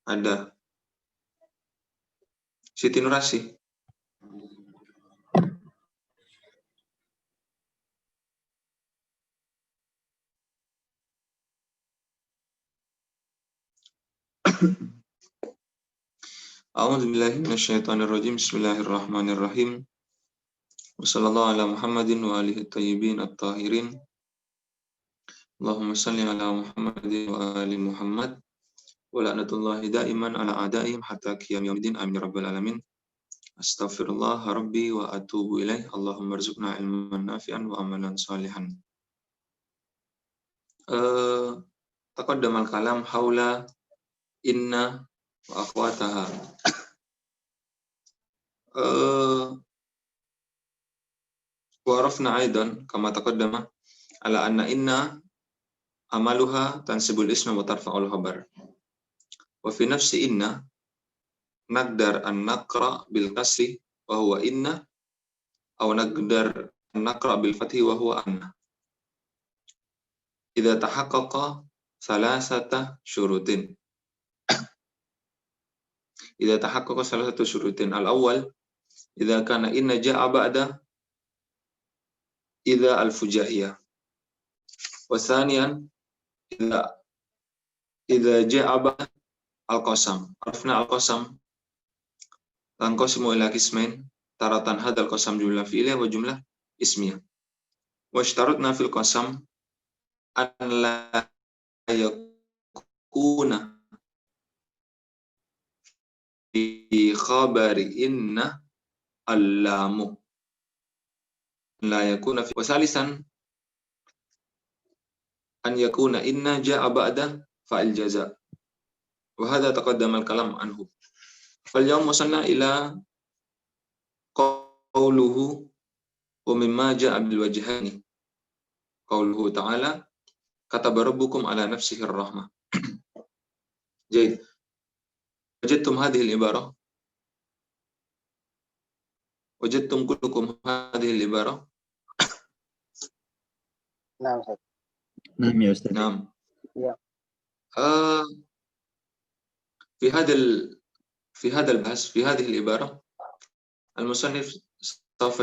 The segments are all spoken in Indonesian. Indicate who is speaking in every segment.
Speaker 1: Ada. Siti Nurasi. A'udzubillahi minasyaitonirrajim. Bismillahirrahmanirrahim. Wassallallahu ala Muhammadin wa alihi thayyibin at-tahirin. Allahumma shalli ala Muhammadin wa ali Muhammad. Wa la'natullahi da'iman ala a'daihim hatta qiyam yaumiddin. Amin ya rabbal alamin. Astaghfirullah rabbi wa atubu ilaih. Allahumma rzuqna ilman nafi'an wa amalan salihan. Taqaddamal kalam haula inna wa akhwataha. Wa aidan kama taqaddama ala anna inna amaluha tansibul isma wa tarfa'ul khabar. Wa fi nafsi inna naqdar an naqra bil kasri wa huwa inna aw naqdar an naqra bil fathi wa huwa anna. Idza tahaqqaqa salasata syurutin. Idza tahaqqaqa salasatu syurutin. Al-awwal idza kana inna ja'a ba'da idza al-fujaiyah. Wa thaniyan idza ja'a ba'da al-qasam. Arafna al-qasam tanqasimu ila qismain taratan hadzal qasam jumlah fi'liyah wa jumlah ismiyah. Wa ishtaratna fil qasam an la yakuna fi khabari inna allamu la yakuna fi wasalisan an yakuna inna ja'a ba'da fa'il jaza wa hadha taqaddama al-kalam anhu. Fal yawm wasalna ila qawluhu wa mimma ja'a bil wajhaini qawluhu ta'ala kataba rabbukum ala nafsihi ar-rahmah. Jadi wajadtum hadhihi al-ibarah wajadtum kullukum hadhihi al-ibarah.
Speaker 2: Naam, Ustaz.
Speaker 3: Naam ya Ustaz.
Speaker 1: Naam.
Speaker 2: Ya.
Speaker 1: في هذا البحث في هذه العبارة المصنف سوف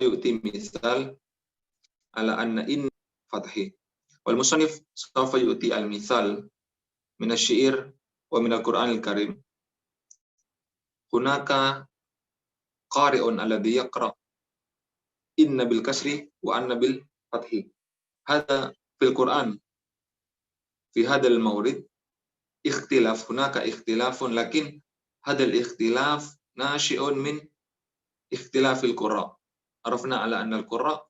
Speaker 1: يؤتي مثال على أن إن فتحي والمصنف سوف يؤتي المثال من الشعر ومن القرآن الكريم. هناك قارئ الذي يقرأ إن بالكسر وأن بالفتح. هذا في القرآن في هذا المورد اختلاف. هناك اختلاف لكن هذا الاختلاف ناشئ من اختلاف القراء. عرفنا على أن القراء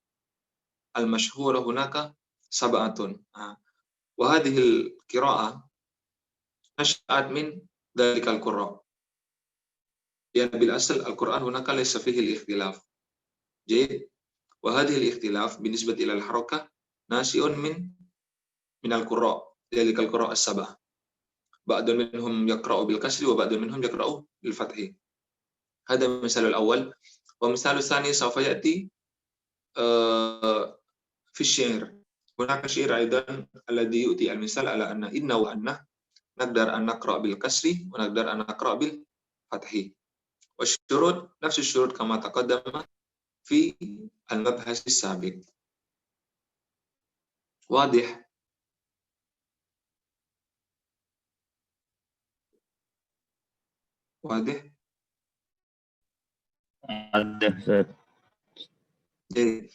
Speaker 1: المشهورة هناك 7 وهذه القراءة نشأت من ذلك القراء. يعني بالأصل القرآن هناك ليس فيه الاختلاف. جيد. وهذه الاختلاف بالنسبة إلى الحركة ناشئ من القراء ذلك القراء 7. بعض منهم يقرأ بالكسر وبعض منهم يقرأ بالفتح. هذا المثال الأول. ومثال الثاني سوف يأتي في الشعر. هناك شعر أيضا الذي يؤتي المثال على أن إن وأن نقدر أن نقرأ بالكسر ونقدر أن نقرأ بالفتح. والشروط نفس الشروط كما تقدم في المبحث السابق. واضح؟ واضح؟
Speaker 3: Ada Ustaz.
Speaker 1: Jadi,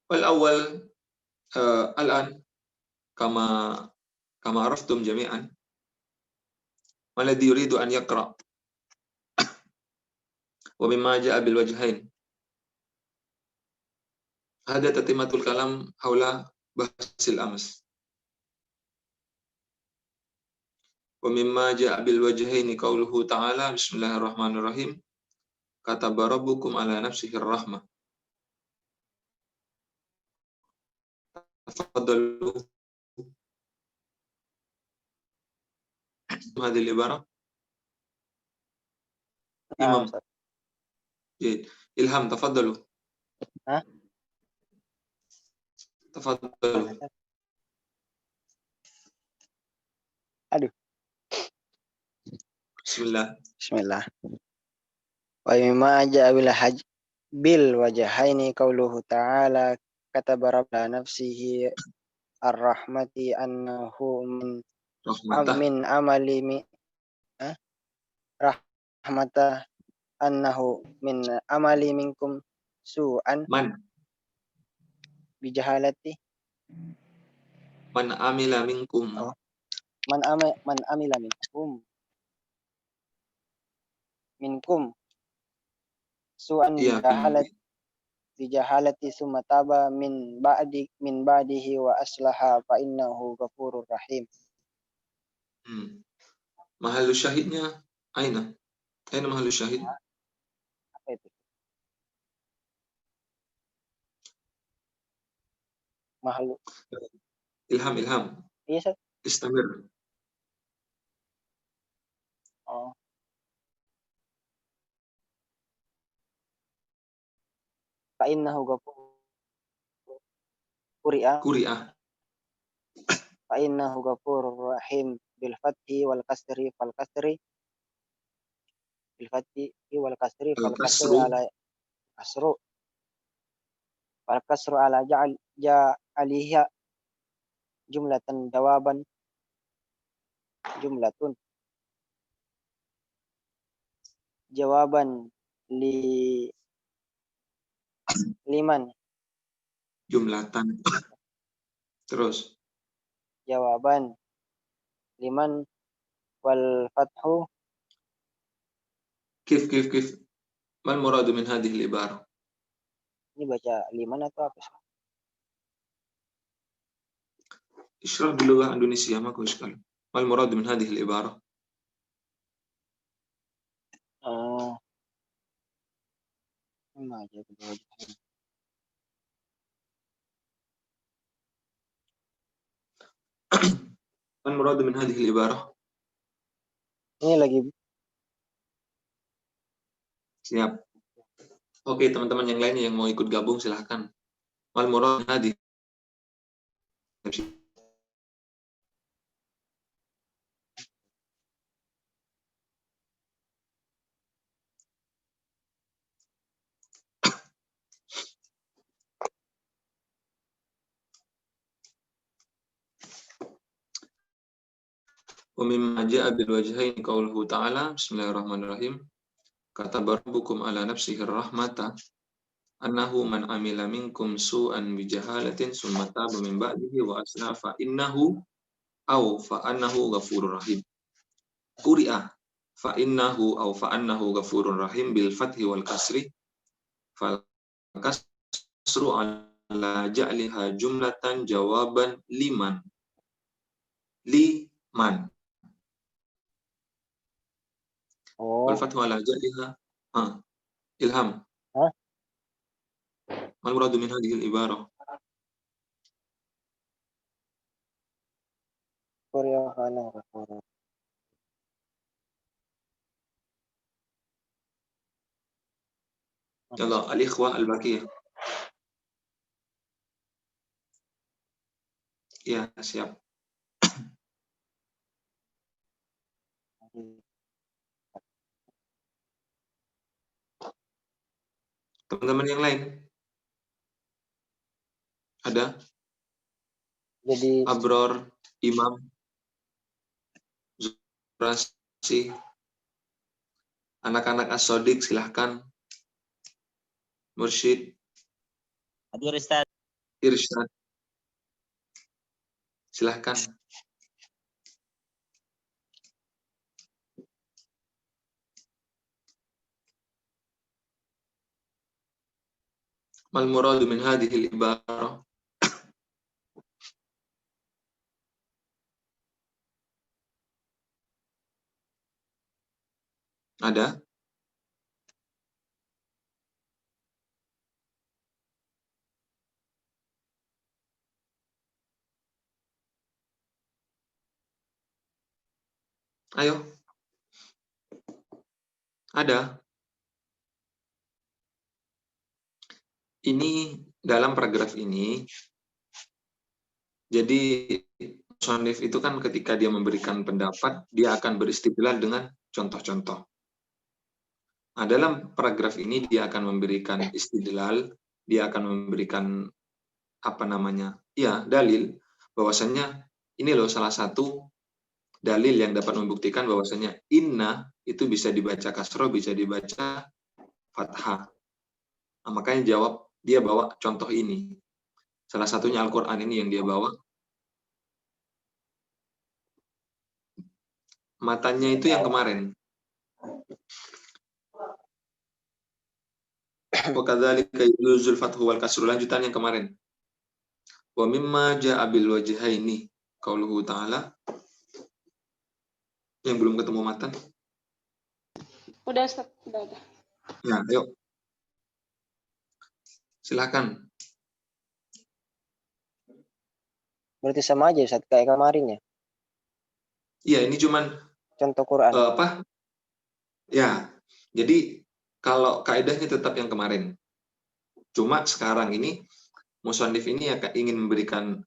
Speaker 1: والأول الآن كما عرفتم جميعا ما الذي يريد أن يقرأ ومما جاء بالوجهين. هذا تتمة الكلام حول بحث الأمس. ومما جاء بالوجهين قوله تعالى بسم الله الرحمن الرحيم كتب ربكم على نفسه الرحمة. تفضلوا هذه العبارة. إمام جيد. إلهام تفضلوا. تفضلوا.
Speaker 2: Aduh.
Speaker 1: Bismillah.
Speaker 2: Wa mimma ja'a bil wajhaini qauluhu ta'ala kataba rabbuna nafsihi ar-rahmati annahu
Speaker 1: Rahmatah.
Speaker 2: min amali rahmata annahu min amali minkum su'an
Speaker 1: Man
Speaker 2: bijahalati
Speaker 1: amila minkum.
Speaker 2: Oh. man amila minkum su'an
Speaker 1: Iya,
Speaker 2: bijahalati summa taba min ba'dihi wa aslaha fa innahu ghafurur rahim.
Speaker 1: Mahallu syahidnya aina? Aina mahallu syahid?
Speaker 2: Apa itu? Mahallu.
Speaker 1: Ilham.
Speaker 2: Iya, Sir.
Speaker 1: Istamir.
Speaker 2: Oh. Fa innahu ghafurur
Speaker 1: Quri'ah.
Speaker 2: Fa innahu ghafurur rahim bil fathi wal kasri fal kasri bil fathi wal kasri fal kasri ala kasru fal kasru ala ja'aliha jumlatan jawaban liman
Speaker 1: Jumlatan. Terus.
Speaker 2: Jawaban liman wal fathu
Speaker 1: Kif. Mal muradu min hadhihi al-ibarah?
Speaker 2: Ini baca liman atau apa?
Speaker 1: Isyrah bilugah Indonesia maka sekali. Mal muradu min hadhihi al-ibarah?
Speaker 2: Sama aja kedua.
Speaker 1: Man muradu min hadhihi al-ibarah?
Speaker 2: Ini lagi.
Speaker 1: Siap. Oke, teman-teman yang lainnya yang mau ikut gabung silahkan. Mal muradu min hadhihi. Wa mimma ja'a bil wajhaini qauluhu ta'ala bismillahirrahmanirrahim kataba rabbukum ala nafsihi rahmata annahu man amila minkum su'an bi jahalatin summa taba min ba'dihi wa aslaha fa innahu ghafurur rahim. Quri'ah fa annahu ghafurur rahim bil fathi wal kasri fal kasru ala ja'liha jumlatan jawaban liman.
Speaker 2: Oh.
Speaker 1: Wal fathu ala ja'liha ilham. Mal muradu min hadhihi al-ibarah? Yalla al-ikhwah al-baqiyah. Ya, siap. Teman-teman yang lain? Ada?
Speaker 2: Jadi
Speaker 1: Abror, Imam, Zurasi, anak-anak As-Sodik silahkan. Mursyid,
Speaker 3: Hadir Ustaz.
Speaker 1: Irsyad, silahkan. Mal muradu min hadhihi al-ibarah? Ada? Ayo. Ada? Ini dalam paragraf ini, jadi musannif itu kan ketika dia memberikan pendapat, dia akan beristidlal dengan contoh-contoh. Nah, dalam paragraf ini dia akan memberikan istidlal, dia akan memberikan dalil bahwasanya ini loh salah satu dalil yang dapat membuktikan bahwasanya inna itu bisa dibaca kasroh, bisa dibaca fathah. Nah, makanya dia bawa contoh ini. Salah satunya Al-Quran ini yang dia bawa. Matanya itu yang kemarin. Wa kadzalika yuzul fathu wal kasru, lanjutan yang kemarin. Wa mimma ja'a bil wajhaini qauluhu ta'ala. Yang belum ketemu matan.
Speaker 4: Udah, Ustaz. Udah.
Speaker 1: Nah, ayo. Silakan.
Speaker 2: Berarti sama aja Ustaz kayak kemarin ya.
Speaker 1: Iya, ini cuman
Speaker 2: Contoh Quran.
Speaker 1: Ya, jadi kalau kaidahnya tetap yang kemarin. Cuma sekarang ini musannif ini ingin memberikan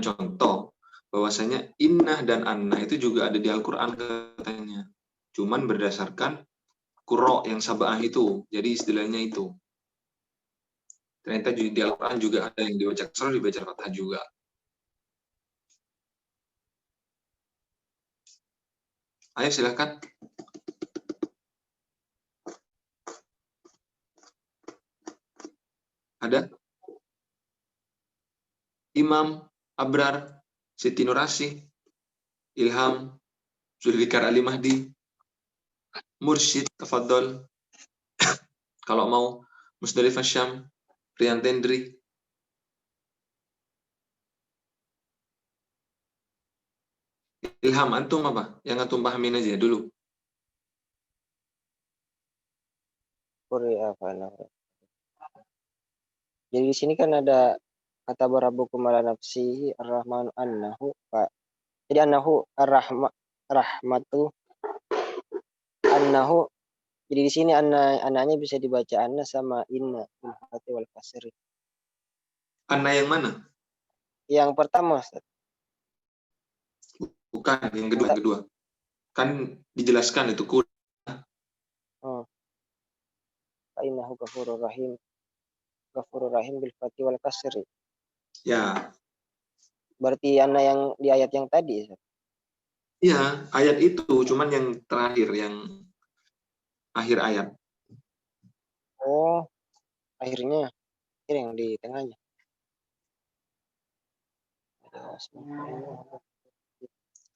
Speaker 1: contoh bahwasanya innah dan anna itu juga ada di Al-Qur'an katanya. Cuman berdasarkan qurra yang sab'ah itu. Jadi istilahnya itu. Ternyata di Al-Qur'an juga ada yang dibaca kasrah, dibaca fathah juga. Ayo silakan. Ada? Imam, Abrar, Siti Nurasih, Ilham, Zulfikar Ali Mahdi, Mursyid, tafadhol. Kalau mau Musdalifah Syam, Rian Tendri. Ilham, antum apa? Yang antum pahamin aja dulu.
Speaker 2: Jadi di sini kan ada kata barabbukum ala nafsi ar-rahmanu annahu Pak. Jadi annahu rahmatu annahu. Jadi di sini anaknya bisa dibaca anna sama inna bil fathi wal kasri.
Speaker 1: Anna yang mana?
Speaker 2: Yang pertama Ustaz.
Speaker 1: Bukan, yang kedua. Kan dijelaskan itu kur.
Speaker 2: Fa innahu ghafurur rahim. Ghafurur rahim bil fathi wal kasri.
Speaker 1: Ya.
Speaker 2: Berarti anna yang di ayat yang tadi Ustaz.
Speaker 1: Iya, ayat itu cuman yang terakhir, yang akhir ayat.
Speaker 2: Oh, akhirnya yang di tengahnya.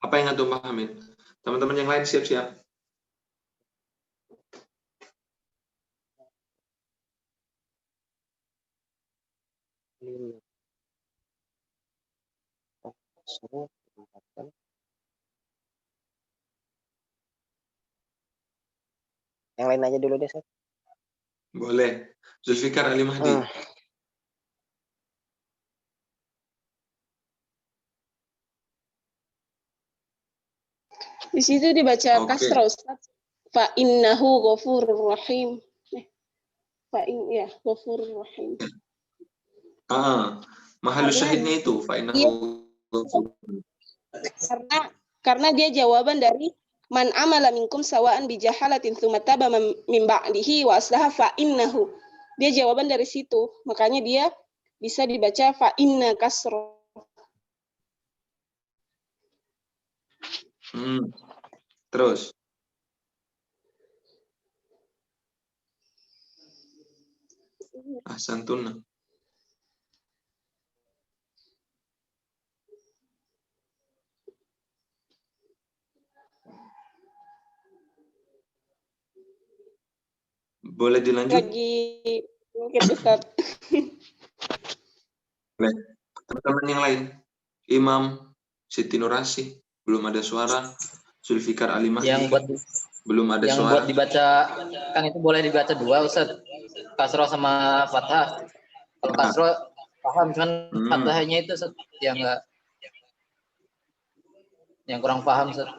Speaker 1: Apa yang antum pahamin? Teman-teman yang lain siap-siap.
Speaker 2: Yang lain aja dulu deh Ustaz.
Speaker 1: Boleh. Zulfikar Ali Mahdi.
Speaker 4: Di situ dibaca kasrah, Ustaz. Fa innahu ghafurur rahim. Ghafurur rahim.
Speaker 1: Mahalus syahidnya itu fa innahu
Speaker 4: karena dia jawaban dari man amala minkum sawa'an bi jahalatin tsumma taba min ba'dihi wa aslaha fa innahu. Dia jawaban dari situ. Makanya dia bisa dibaca fa inna kasrah.
Speaker 1: Terus. Ahsantun. Boleh dilanjut?
Speaker 4: Lagi mungkin Ustaz.
Speaker 1: Boleh. Teman-teman yang lain. Imam, Siti Nurasih, belum ada suara. Zulfikar Ali Mahdi. Belum ada
Speaker 3: yang
Speaker 1: suara.
Speaker 3: Buat dibaca, kan itu boleh dibaca dua Ustaz. Kasroh sama fathah. Kalau kasroh paham, cuman fathahnya itu Ustaz, yang kurang paham Ustaz.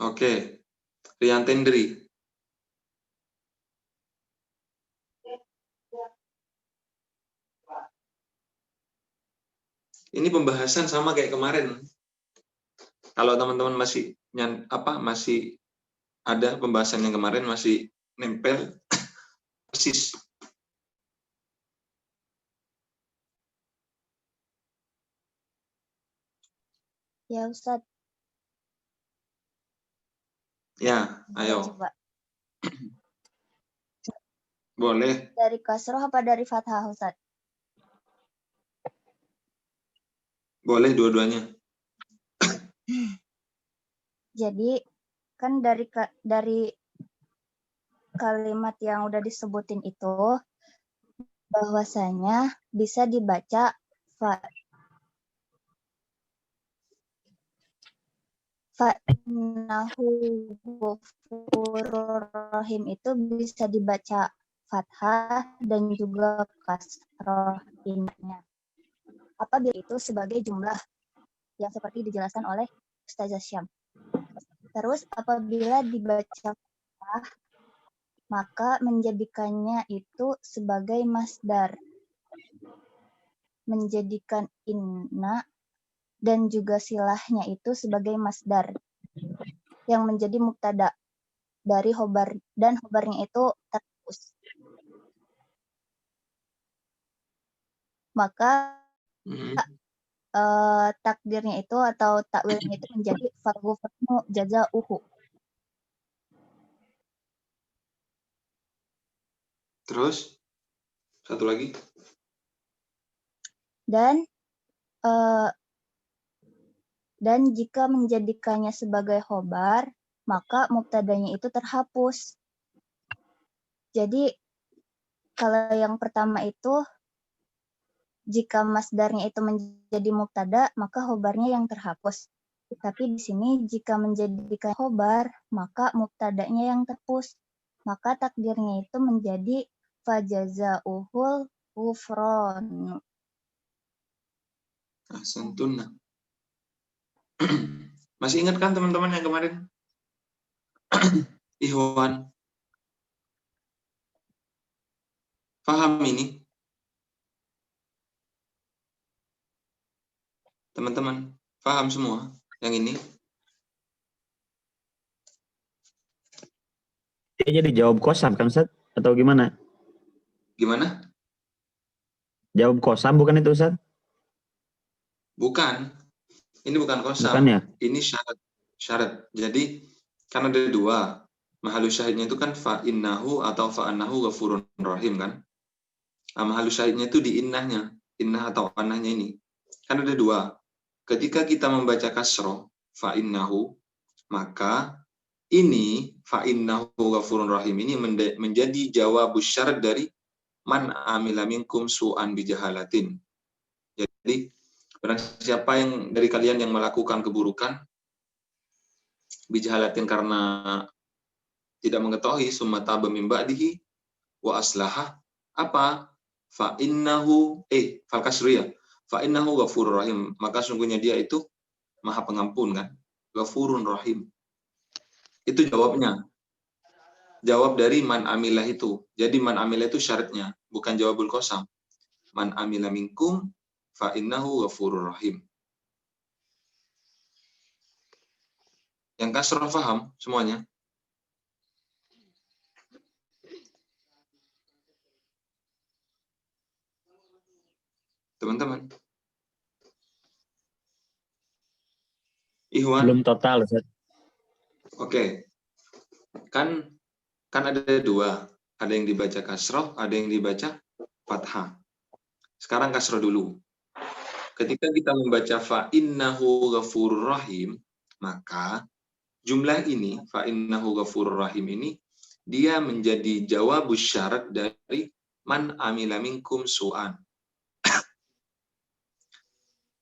Speaker 1: Oke. Rian Tendri. Ini pembahasan sama kayak kemarin. Kalau teman-teman masih masih ada pembahasan yang kemarin masih nempel persis.
Speaker 5: Ya Ustadz.
Speaker 1: Ya, ayo.
Speaker 5: Coba.
Speaker 1: Boleh.
Speaker 5: Dari kasroh apa dari fathah Ustadz?
Speaker 1: Boleh dua-duanya.
Speaker 5: Jadi kan dari kalimat yang udah disebutin itu bahwasanya bisa dibaca fa'innahu ghafurur rahim itu bisa dibaca fathah dan juga kasroh innya. Apabila itu sebagai jumlah yang seperti dijelaskan oleh Ustazah Syam. Terus apabila dibaca fathah, maka menjadikannya itu sebagai masdar. Menjadikan inna dan juga silahnya itu sebagai masdar yang menjadi mubtada dari khobar, dan khobarnya itu terhapus. Maka takdirnya itu atau takwilnya itu menjadi faghfirhu jazauhu.
Speaker 1: Terus satu lagi.
Speaker 5: Dan jika menjadikannya sebagai khobar, maka mubtadanya itu terhapus. Jadi kalau yang pertama itu jika masdarnya itu menjadi mubtada, maka khobarnya yang terhapus. Tapi di sini jika menjadikan khobar, maka mubtadanya yang terhapus. Maka takdirnya itu menjadi fajazauhul ghufran.
Speaker 1: Ahsantun. Masih ingat kan teman-teman yang kemarin? Ikhwan. Paham ini? Teman-teman, paham semua yang ini?
Speaker 6: Dia jadi jawab kosam kan Ustaz? Atau gimana?
Speaker 1: Gimana?
Speaker 6: Jawab kosam bukan itu Ustaz?
Speaker 1: Bukan. Ini bukan kosam.
Speaker 6: Bukan ya?
Speaker 1: Ini syarat. Jadi kan ada dua. Mahalus syahidnya itu kan fa'innahu atau fa'annahu ghafurun rahim kan? Nah, mahalus syahidnya itu di innahnya. Innah atau annahnya ini. Kan ada dua. Ketika kita membaca kasroh fa'innahu, maka ini fa'innahu ghafurun rahim ini menjadi jawab syarat dari man amila minkum su'an bijahalatin. Jadi barang siapa yang dari kalian yang melakukan keburukan bijahalatin karena tidak mengetahui summa taba min ba'dihi wa aslaha apa fa innahu fal kasriyah fa innahu ghafurur rahim, maka sungguhnya dia itu maha pengampun kan, ghafurun rahim. Itu jawabnya, jawab dari man amilah itu. Jadi man amilah itu syaratnya, bukan jawabul qasam. Man amila minkum fa innahu ghafurur rahim. Yang kasroh paham semuanya? Teman-teman. Ikhwan.
Speaker 6: Belum total Ustaz.
Speaker 1: Oke. Kan ada dua. Ada yang dibaca kasroh, ada yang dibaca fathah. Sekarang kasroh dulu. Ketika kita membaca fa innahu ghafurur rahim, maka jumlah ini, fa innahu ghafurur rahim ini, dia menjadi jawabus syarat dari man amila minkum su'an.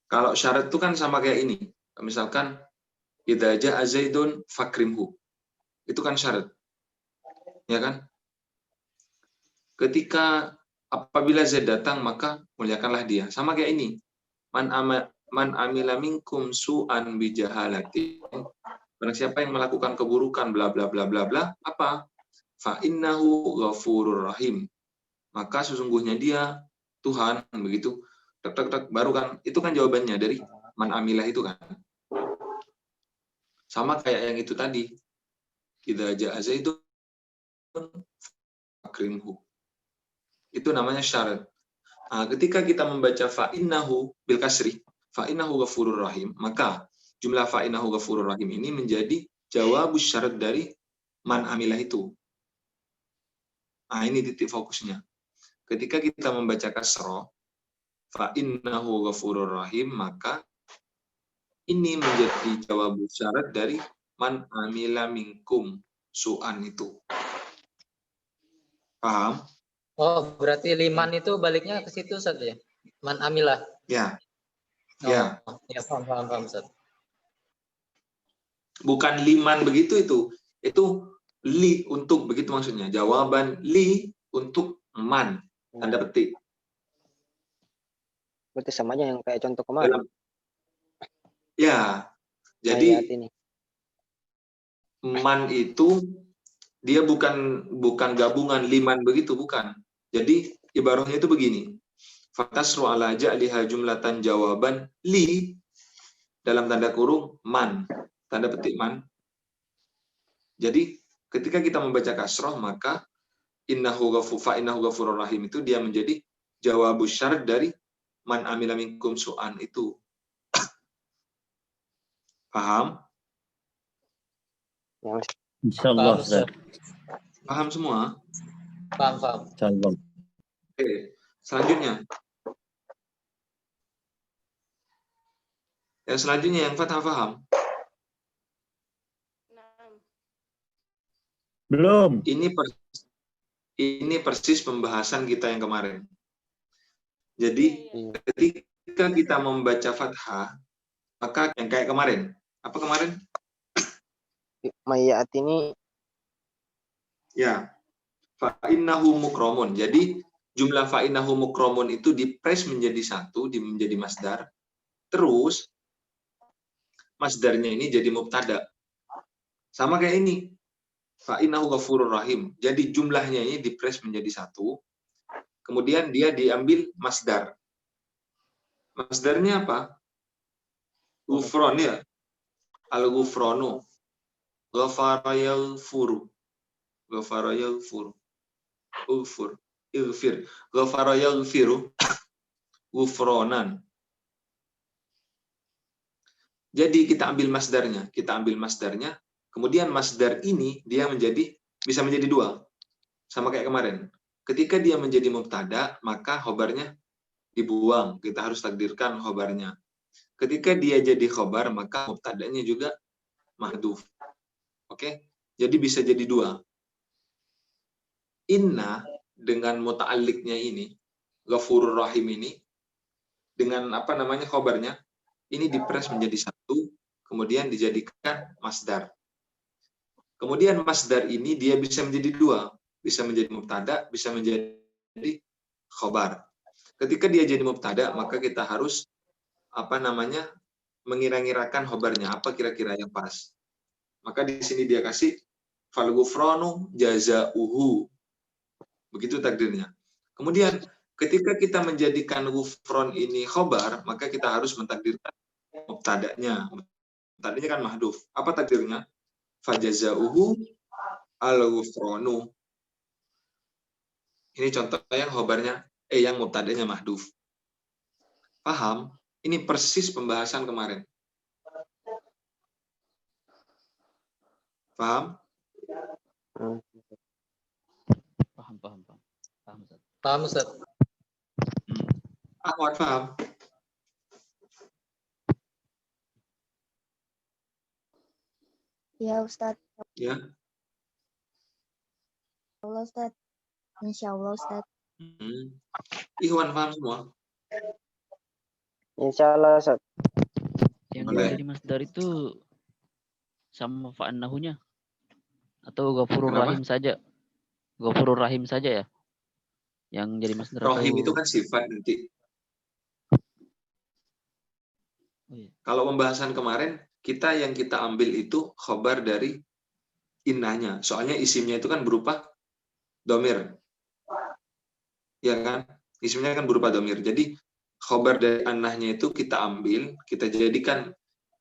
Speaker 1: Kalau syarat itu kan sama kayak ini. Misalkan, idza ja'a Zaidun fakrimhu. Itu kan syarat. Ya kan? Ketika apabila Zaid datang, maka muliakanlah dia. Sama kayak ini. Man amila minkum su'an bijahalatin. Barang siapa yang melakukan keburukan bla bla bla bla bla, apa? Fa innahu ghafurur rahim. Maka sesungguhnya dia Tuhan begitu baru kan itu kan jawabannya dari man amilah itu kan. Sama kayak yang itu tadi. Idza ja'a Zaidun akrimhu. Itu namanya syarat. Nah, ketika kita membaca fa'innahu bil kasri, fa'innahu ghafurur rahim, maka jumlah fa'innahu ghafurur rahim ini menjadi jawabus syarat dari man amilah itu. Nah, ini titik fokusnya. Ketika kita membaca kasroh, fa'innahu ghafurur rahim, maka ini menjadi jawabus syarat dari man amila minkum su'an itu. Paham?
Speaker 3: Oh, berarti liman itu baliknya ke situ, Ustaz ya? Man amilah.
Speaker 1: Ya.
Speaker 3: Oh,
Speaker 1: Ya.
Speaker 3: Ya, paham, Ustaz.
Speaker 1: Bukan liman begitu itu. Itu li untuk begitu maksudnya. Jawaban li untuk man. Tanda petik.
Speaker 2: Berarti sama aja yang kayak contoh kemarin.
Speaker 1: Ya. Jadi
Speaker 2: Ayat ini.
Speaker 1: man itu dia bukan gabungan liman begitu, bukan. Jadi ibarahnya itu begini. Fatasru ala ja'liha jumlatan jawaban li dalam tanda kurung man. Tanda petik man. Jadi ketika kita membaca kasroh, maka innahu ghafurur rahim itu dia menjadi jawabus syarat dari man amila minkum su'an itu. Paham?
Speaker 6: Insyaallah,
Speaker 3: Paham,
Speaker 6: Ustaz.
Speaker 1: Paham semua?
Speaker 3: Paham.
Speaker 6: Insyaallah.
Speaker 1: Oke. Selanjutnya. Yang selanjutnya yang Fathah paham?
Speaker 6: Belum.
Speaker 1: Ini persis pembahasan kita yang kemarin. Jadi ketika kita membaca Fathah, maka yang kayak kemarin. Apa kemarin?
Speaker 2: Mayat ini
Speaker 1: Ya. Fa'innahu mukromun. Jadi jumlah fa'innahu mukromun itu dipres menjadi satu, menjadi masdar. Terus masdarnya ini jadi mubtada. Sama kayak ini. Fa'innahu ghafurur rahim. Jadi jumlahnya ini dipres menjadi satu. Kemudian dia diambil masdar. Masdarnya apa? Ghufron ya. Al-ghufronu. Ghafara yaghfuru. Ghafara yaghfuru. Ughfur. Ighfir. Ghafara yaghfiru. Ghufronan. Jadi kita ambil masdarnya. Kemudian masdar ini dia bisa menjadi dua. Sama kayak kemarin. Ketika dia menjadi mubtada, maka khobarnya dibuang. Kita harus takdirkan khobarnya. Ketika dia jadi khobar, maka mubtadanya juga mahdhuf. Oke? Jadi bisa jadi dua. Inna dengan muta'alliqnya ini, ghafurur rahim ini, dengan khobarnya, ini dipres menjadi satu, kemudian dijadikan masdar. Kemudian masdar ini dia bisa menjadi dua, bisa menjadi mubtada, bisa menjadi khobar. Ketika dia jadi mubtada, maka kita harus mengira-ngirakan khobarnya, apa kira-kira yang pas. Maka di sini dia kasih fal ghufranu jazauhu. Begitu takdirnya. Kemudian ketika kita menjadikan ghufron ini khobar, maka kita harus mentakdirkan mubtadanya. Mubtadanya kan mahdhuf. Apa takdirnya? Fajazauhu al-ghufranu. Ini contoh yang khobarnya, yang mubtadanya mahdhuf. Paham? Ini persis pembahasan kemarin. Paham?
Speaker 3: Paham, Ustaz.
Speaker 1: Ahmad paham?
Speaker 5: Ya, Ustadz.
Speaker 1: Ya.
Speaker 5: Allah, Ustadz. Insyaallah, Ustadz.
Speaker 1: Ikhwan paham semua?
Speaker 2: Insyaallah, Ustaz.
Speaker 7: Yang
Speaker 1: Boleh.
Speaker 7: jadi masdar itu sama fa'annahunya atau ghafurur
Speaker 1: Kenapa?
Speaker 7: rahim saja? Ghafurur rahim saja ya? Yang jadi masdar
Speaker 1: Rahim
Speaker 7: atau
Speaker 1: itu kan sifat nanti.
Speaker 7: Oh, iya.
Speaker 1: Kalau pembahasan kemarin, yang kita ambil itu khobar dari innahnya. Soalnya isimnya itu kan berupa domir. Ya kan? Isimnya kan berupa domir. Jadi khobar dari annahnya itu kita ambil, kita jadikan,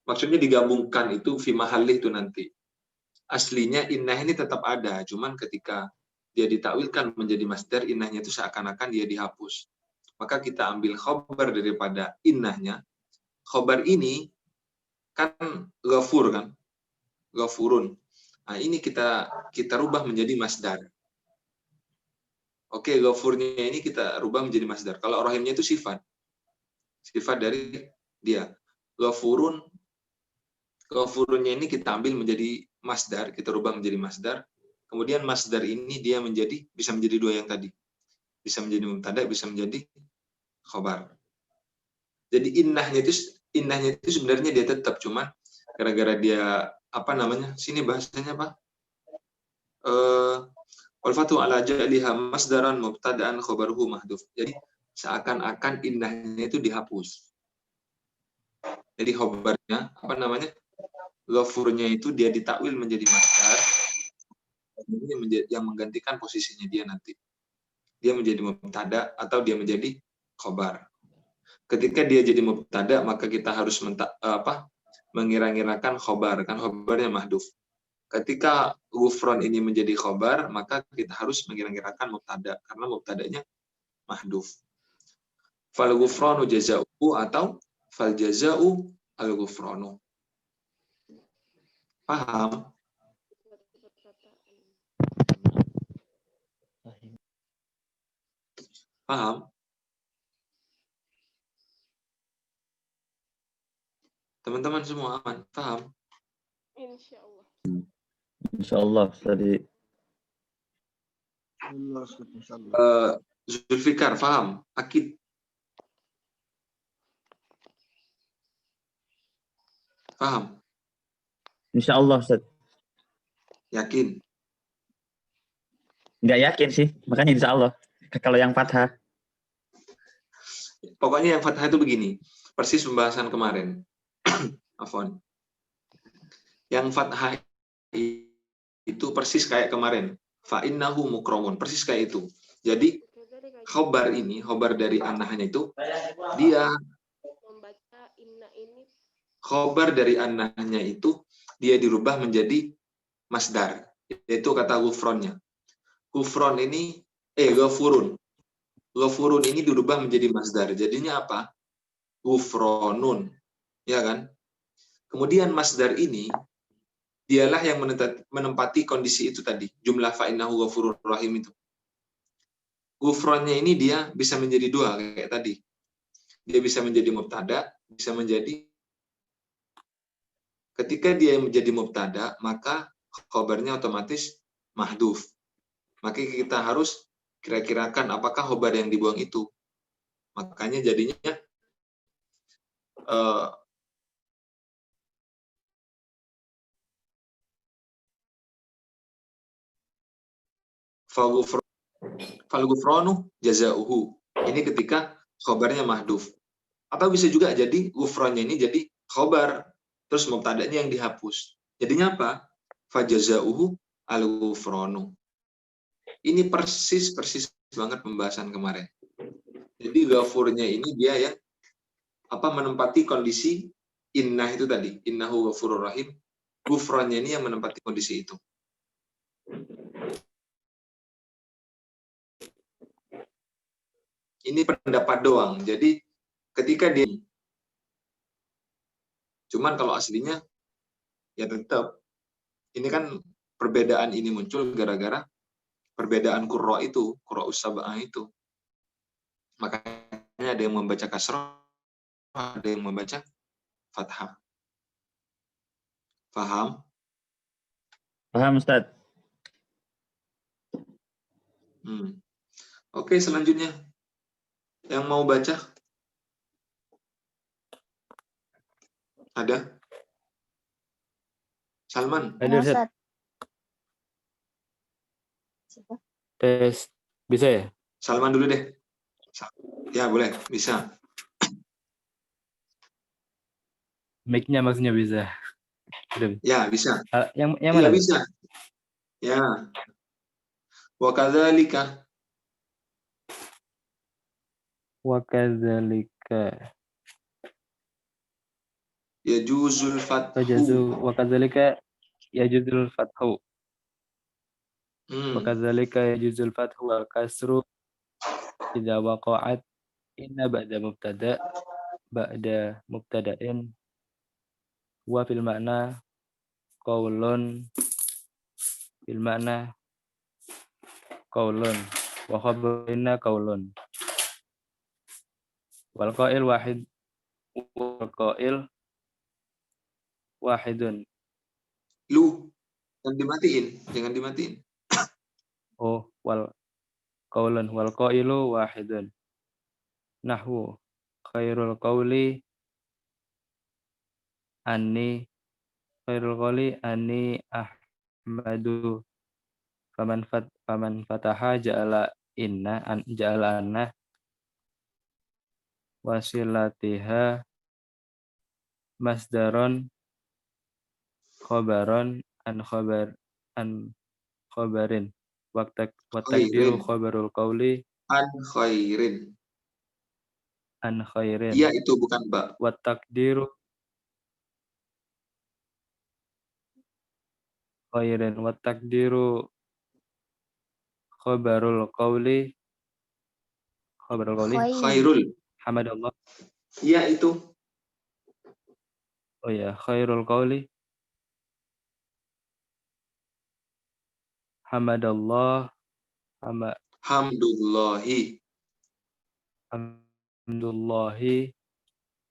Speaker 1: maksudnya digabungkan itu fi mahallih itu nanti. Aslinya innah ini tetap ada, cuman ketika dia ditakwilkan menjadi masdar, innahnya itu seakan-akan dia dihapus. Maka kita ambil khobar daripada innahnya. Khobar ini kan ghafur kan, ghafurun. Nah, ini kita rubah menjadi masdar. Oke, ghafurnya ini kita rubah menjadi masdar. Kalau rahimnya itu sifat dari dia. Ghafurunnya ini kita ambil menjadi masdar, kita rubah menjadi masdar. Kemudian masdar ini dia bisa menjadi dua yang tadi. Bisa menjadi mubtada, bisa menjadi khobar. Jadi innahnya itu sebenarnya dia tetap, cuman gara-gara dia sini bahasanya apa? Wal fatu ala ja'liha masdaran mubtada'an khabaruhu mahdhuf. Jadi seakan-akan innahnya itu dihapus. Jadi khobarnya ghafurnya itu dia ditakwil menjadi masdar, yang menggantikan posisinya dia nanti. Dia menjadi mubtada atau dia menjadi khobar. Ketika dia jadi mubtada, maka kita harus mengira-ngirakan khobar, kan khobarnya mahdhuf. Ketika ghufran ini menjadi khobar, maka kita harus mengira-ngirakan mubtada, karena mubtadanya mahdhuf. Fal ghufranu jaza'uhu atau fal jaza'u al ghufranu. Paham? Paham? Teman-teman semua aman? Paham?
Speaker 4: Insyaallah.
Speaker 6: Insyaallah tadi.
Speaker 1: Zulfikar, paham? Akid? Paham?
Speaker 6: Insyaallah Ustaz.
Speaker 1: Yakin?
Speaker 6: Nggak yakin sih, makanya insyaallah. Kalau yang fathah.
Speaker 1: Pokoknya yang fathah itu begini, persis pembahasan kemarin. Afwan. Yang fathah itu persis kayak kemarin. Fa innahu mukramun, persis kayak itu. Jadi khobar dari annahnya itu dia
Speaker 4: Membaca inna ini
Speaker 1: khobar dari annahnya itu dia dirubah menjadi masdar, yaitu kata ghufronnya. Ghufron ini ghafurun ini dirubah menjadi masdar. Jadinya apa? Ghufronun. Ya kan? Kemudian masdar ini dialah yang menempati kondisi itu tadi, jumlah fa'innahu ghafurur rahim itu. Ghufronnya ini dia bisa menjadi dua kayak tadi. Dia bisa menjadi mubtada, bisa menjadi, ketika dia menjadi mubtada, maka khobarnya otomatis mahdhuf. Maka kita harus kira-kirakan apakah khobar yang dibuang itu. Makanya jadinya fal ghufranu jazauhu. Ini ketika khobarnya mahdhuf. Atau bisa juga jadi ghufrannya ini jadi khobar, terus mubtadanya yang dihapus. Jadinya apa? Fa jazauhu al ghufranu. Ini persis banget pembahasan kemarin. Jadi ghafurnya ini dia yang menempati kondisi innah itu tadi, innahu ghafurur rahim. Ghufrannya ini yang menempati kondisi itu. Ini pendapat doang. Jadi ketika dia, cuman kalau aslinya ya tetap, ini kan perbedaan ini muncul gara-gara perbedaan qurra itu, qurra us-sab'ah itu. Makanya ada yang membaca kasrah, ada yang membaca fathah. Paham?
Speaker 6: Paham Ustaz.
Speaker 1: Oke, selanjutnya yang mau baca ada? Salman.
Speaker 8: Ada Ustaz. Tes, bisa ya?
Speaker 1: Salman dulu deh. Ya boleh, bisa.
Speaker 8: Mic-nya maksudnya bisa.
Speaker 1: Ya bisa.
Speaker 8: Yang
Speaker 1: ya,
Speaker 8: mana?
Speaker 1: Bisa. Ya. Wa kadzalika.
Speaker 8: Wa kadzalika. Ka.
Speaker 1: Yajuzul fathu.
Speaker 8: Fajazu wa kadzalika yajuzul fathu. Wa kadzalika yajuzul fathu wal kasru idza waqa'at inna ba'da mubtada'in wa fil makna qaulun wa khabarina qaulun wal qail wahidun.
Speaker 1: Lu, jangan dimatiin.
Speaker 8: Oh, wal qailu wahidun. Nahwu khairul qawli anni ahmadu faman fataha ja'ala anna wasilatiha masdaron khobaron an khobarin wa takdiru khobarul qawli
Speaker 1: An khairin. Iya itu bukan ba.
Speaker 8: wa takdiru khairin wa takdiru khobarul qawli
Speaker 1: Khairul.
Speaker 8: hamadallah.
Speaker 1: Iya itu.
Speaker 8: Oh ya, khairul qawli hamadallah
Speaker 1: Hamdullahi.
Speaker 8: hamdullahi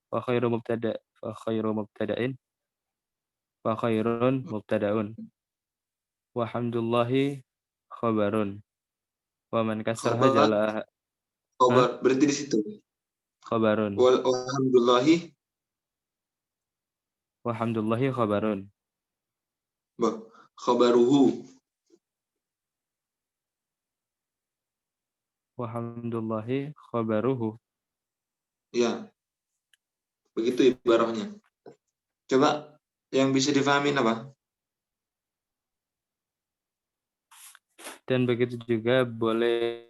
Speaker 8: wa khairu mubtada'in wa khairun mubtada'un wa hamdullahi khabarun wa man kasraha jala
Speaker 1: Khabar berarti di situ.
Speaker 8: khabarun
Speaker 1: Walhamdulillahi.
Speaker 8: wa hamdullahi khabarun
Speaker 1: Khabaruhu.
Speaker 8: wa hamdullahi khabaruhu.
Speaker 1: Ya. Begitu ibarahnya. Coba yang bisa difahamin apa?
Speaker 8: Dan begitu juga boleh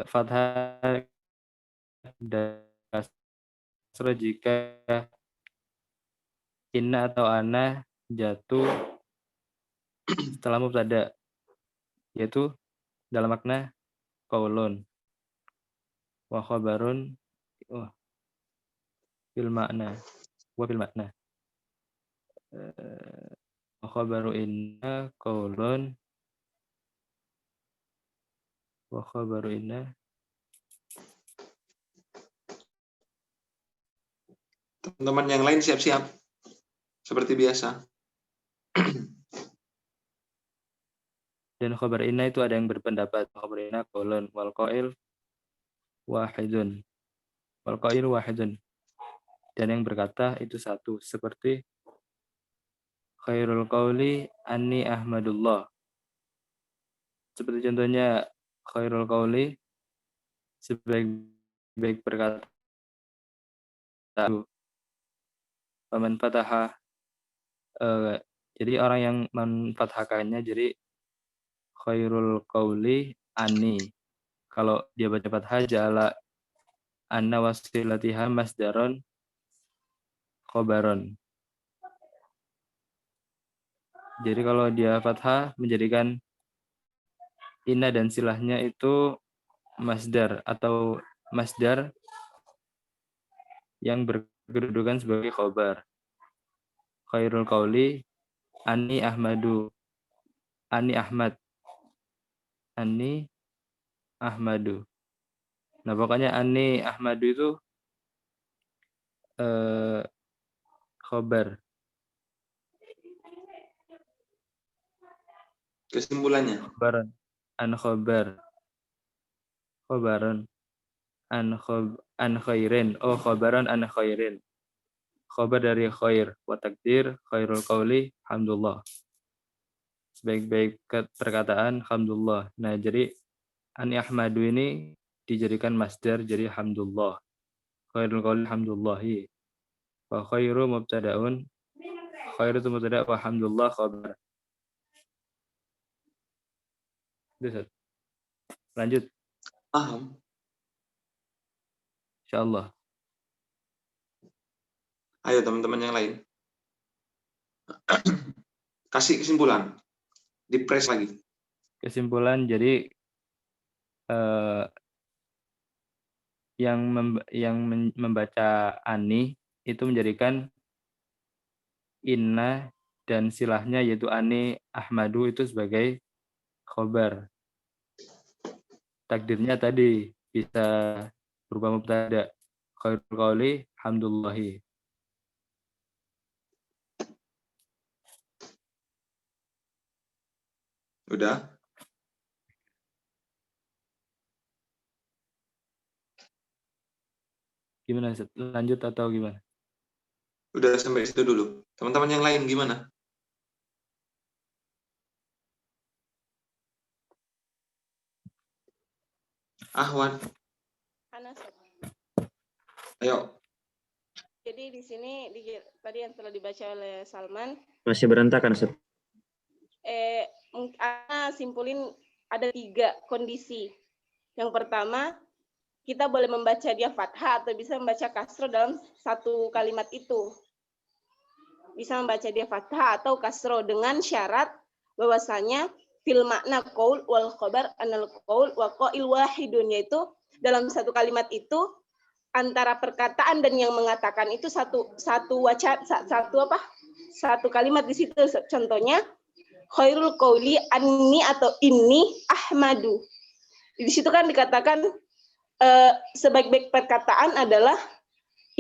Speaker 8: fathah dan kasrah jika inna atau ana jatuh setelah mubtada, yaitu dalam makna qaulun wa khabarun fil makna wa khabaru inna qaulun wa khabaru inna.
Speaker 1: Teman-teman yang lain siap-siap seperti biasa.
Speaker 8: Dan khabar inna itu ada yang berpendapat khabar inna qaulun wal qail wahidun. Dan yang berkata itu satu, seperti khairul qauli anni ahmadullah. Seperti contohnya khairul qauli sebaik perkataan paman fataha, jadi orang yang menfathahkannya jadi khairul qauli anni. Kalau dia baca fathah ja'ala anna wasilatiha masdaron khobaron. Jadi kalau dia fathah menjadikan inna dan silahnya itu masdar atau masdar yang berkedudukan sebagai khobar. Khairul qauli anni ahmadu, anni ahmadu. Nah pokoknya anni ahmadu itu khobar.
Speaker 1: Kesimpulannya.
Speaker 8: Khobaran an khairin. Oh, khobaran an khairin. Khobar dari khair. Wa takdir khairul qauli hamdulillah. Sebaik-baik perkataan hamdulillah. Nah, jadi an ahmadu ini dijadikan masdar jadi hamdulillah. Khairul qauli hamdulillahi. Wa khairu mubtada'un. Khairu itu mubtada' wa hamdulillah khabar. Lanjut.
Speaker 1: Paham.
Speaker 8: Insyaallah.
Speaker 1: Ayo teman-teman yang lain. Kasih kesimpulan. Di-press lagi.
Speaker 8: Kesimpulan, jadi yang membaca ani itu menjadikan inna dan silahnya yaitu ani ahmadu itu sebagai khobar. Takdirnya tadi bisa berupa mubtada, khairul qauli hamdulillahi.
Speaker 1: Udah?
Speaker 8: Gimana? Lanjut atau gimana?
Speaker 1: Udah sampai situ dulu. Teman-teman yang lain gimana? Ahwan,
Speaker 4: Anas.
Speaker 1: ayo.
Speaker 4: Jadi di sini tadi yang telah dibaca oleh Salman,
Speaker 6: Masih berantakan, Ustaz.
Speaker 4: Ana simpulin ada 3 kondisi. Yang pertama, kita boleh membaca dia fathah atau bisa membaca kasroh dalam satu kalimat itu. Bisa membaca dia fathah atau kasroh dengan syarat bahwasanya fil makna qaul wal khabar anal qaul wa qail wahidun, yaitu dalam satu kalimat itu antara perkataan dan yang mengatakan itu satu kalimat di situ. Contohnya khairul qauli anni atau inni ahmadu. Di situ kan dikatakan sebaik-baik perkataan adalah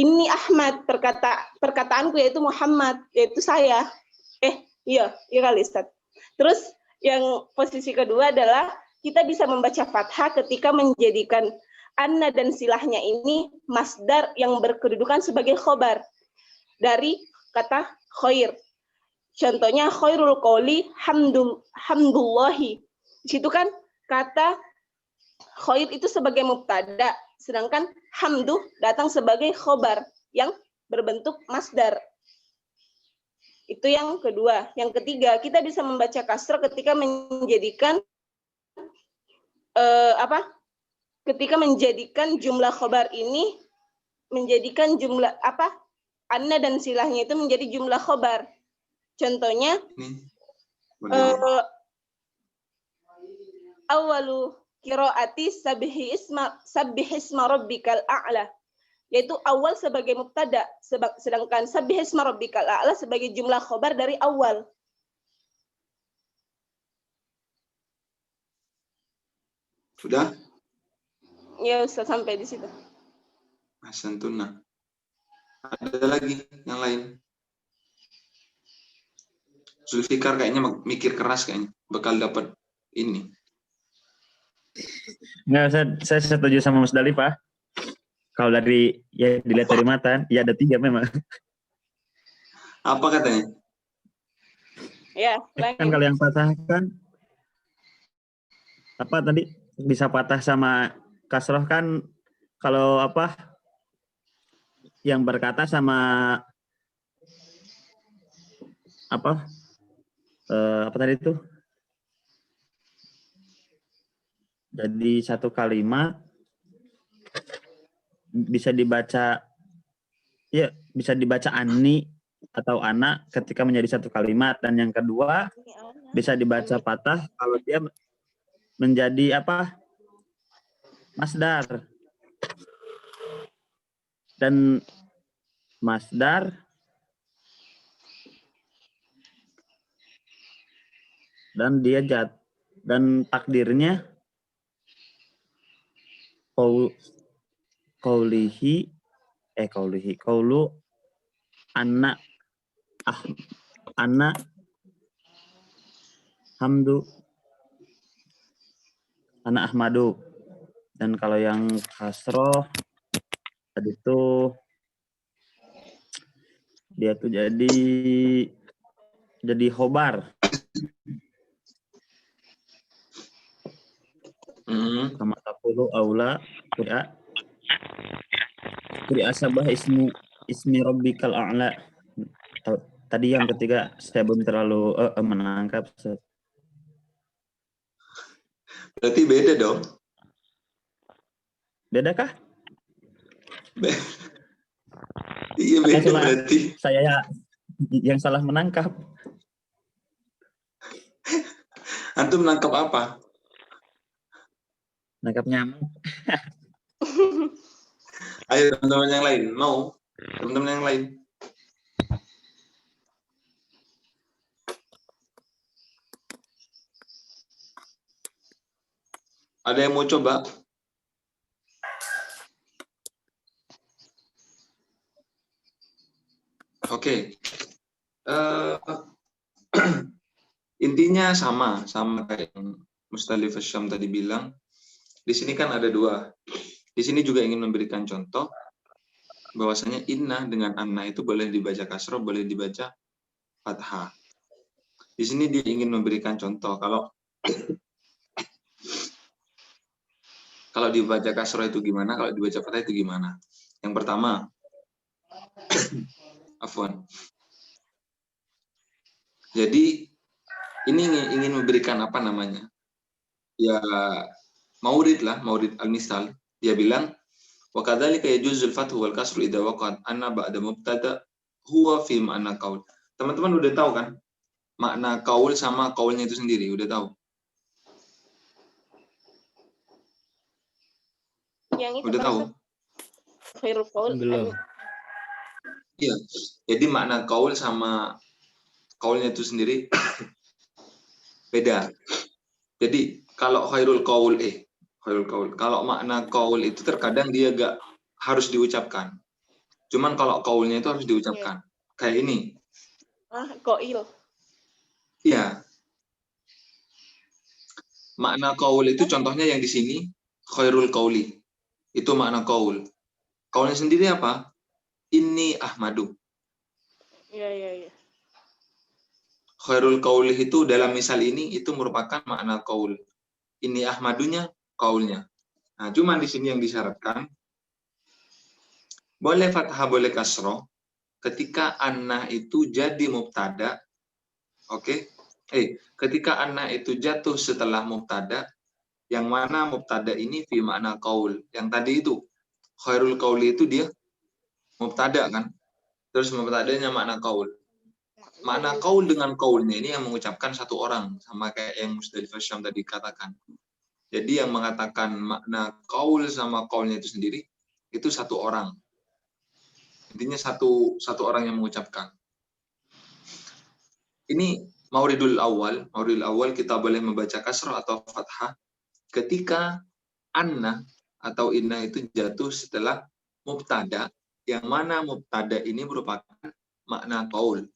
Speaker 4: inni Ahmad, perkataanku yaitu Muhammad, yaitu saya. Iya kali Ustaz. Terus yang posisi kedua adalah kita bisa membaca fathah ketika menjadikan anna dan silahnya ini masdar yang berkedudukan sebagai khobar dari kata khair. Contohnya khairul qauli hamdulillahi. Di situ kan kata khair itu sebagai mubtada, sedangkan hamdu datang sebagai khobar yang berbentuk masdar. Itu yang kedua. Yang ketiga, kita bisa membaca kasrah ketika menjadikan ketika menjadikan jumlah khobar ini menjadikan jumlah anna dan silahnya itu menjadi jumlah khobar. Contohnya awalu qiraati sabbih isma rabbikal a'la, yaitu awal sebagai mubtada, sedangkan sabbih isma rabbikal a'la sebagai jumlah khobar dari awal.
Speaker 1: Sudah?
Speaker 4: Ya Ustaz, sampai di situ.
Speaker 1: Ahsantuna. Ada lagi yang lain? Zulfikar kayaknya mikir keras kayaknya, bakal dapat ini.
Speaker 6: Enggak, saya setuju sama Mas Dali, Pak. Kalau dari ya dilihat dari matan, ya ada 3 memang.
Speaker 1: Apa katanya?
Speaker 4: Ya,
Speaker 6: Kan kalau yang patah kan apa tadi bisa patah sama kasroh kan, kalau yang berkata sama apa tadi itu, jadi satu kalimat bisa dibaca ani atau anak ketika menjadi satu kalimat, dan yang kedua bisa dibaca patah kalau dia menjadi masdar, dan masdar dan dia dan takdirnya qaulu anna ahmadu. Dan kalau yang kasroh tadi itu dia tuh jadi khobar. Kama taqulu aula qira sabah ismi rabbikal a'la. Tadi yang ketiga saya belum terlalu menangkap.
Speaker 1: Berarti beda dong.
Speaker 6: Beda kah?
Speaker 1: Iya,
Speaker 6: Atau
Speaker 1: beda
Speaker 6: salah
Speaker 1: berarti.
Speaker 6: saya yang salah menangkap.
Speaker 1: Antum nangkap apa?
Speaker 6: Nangkap nyamuk.
Speaker 1: Ayo teman-teman yang lain, mau? Teman-teman yang lain. Ada yang mau coba? Oke. Intinya sama kayak yang Mustalif Syam tadi bilang. Di sini kan ada dua. Di sini juga ingin memberikan contoh bahwasanya inna dengan anna itu boleh dibaca kasroh, boleh dibaca fathah. Di sini dia ingin memberikan contoh kalau dibaca kasroh itu gimana, kalau dibaca fathah itu gimana. Yang pertama, afwan. Jadi ini ingin memberikan apa namanya? Ya maurid al-misal. Dia bilang wa kadzalika yajuzul fathu wal kasru idza waqa'at anna ba'da mubtada huwa fi ma'na qaul. Teman-teman udah tahu kan? Makna qaul sama qaulnya itu sendiri, udah tahu?
Speaker 4: Yang itu
Speaker 1: Udah tahu?
Speaker 4: khairul qaul.
Speaker 8: Belum.
Speaker 1: Iya. Jadi makna qaul sama qaulnya itu sendiri beda. Jadi kalau khairul qaul kalau makna qaul itu terkadang dia gak harus diucapkan. Cuman kalau qaulnya itu harus diucapkan. Kayak ini.
Speaker 4: Qail.
Speaker 1: Iya. Makna qaul itu contohnya yang di sini khairul qauli. Itu makna qaul. Qaulnya sendiri apa? Inni ahmadu.
Speaker 4: Iya.
Speaker 1: Khairul qauli itu dalam misal ini itu merupakan makna qaul. Inni ahmadunya qaulnya. Nah, cuman di sini yang disyaratkan boleh fathah boleh kasroh ketika anna itu jadi mubtada. Oke? Ketika anna itu jatuh setelah mubtada, yang mana mubtada ini fi makna qaul. Yang tadi itu khairul qauli itu dia mubtada kan? Terus mubtadanya makna qaul. Makna qaul dengan qaulnya ini yang mengucapkan satu orang, sama kayak yang Mustalif Syam tadi katakan. Jadi yang mengatakan makna qaul sama qaulnya itu sendiri itu satu orang. Intinya satu orang yang mengucapkan. Ini mauridul awal kita boleh membaca kasroh atau fathah ketika anna atau inna itu jatuh setelah mubtada, yang mana mubtada ini merupakan makna qaul.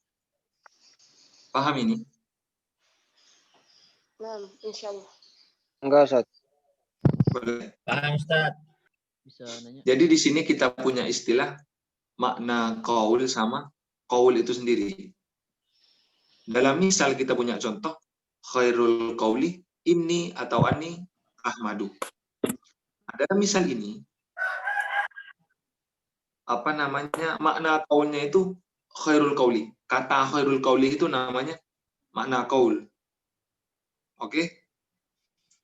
Speaker 1: Paham ini?
Speaker 4: Nah, insyaallah.
Speaker 2: Enggak, Ustaz.
Speaker 1: Boleh.
Speaker 6: Paham, Ustaz.
Speaker 7: Bisa nanya.
Speaker 1: Jadi di sini kita punya istilah makna qaul sama qaul itu sendiri. Dalam misal kita punya contoh khairul qauli inni atau ani ahmadu. Dalam misal ini makna qaulnya itu khairul qauli. Kata khairul qauli itu namanya makna qaul. Oke?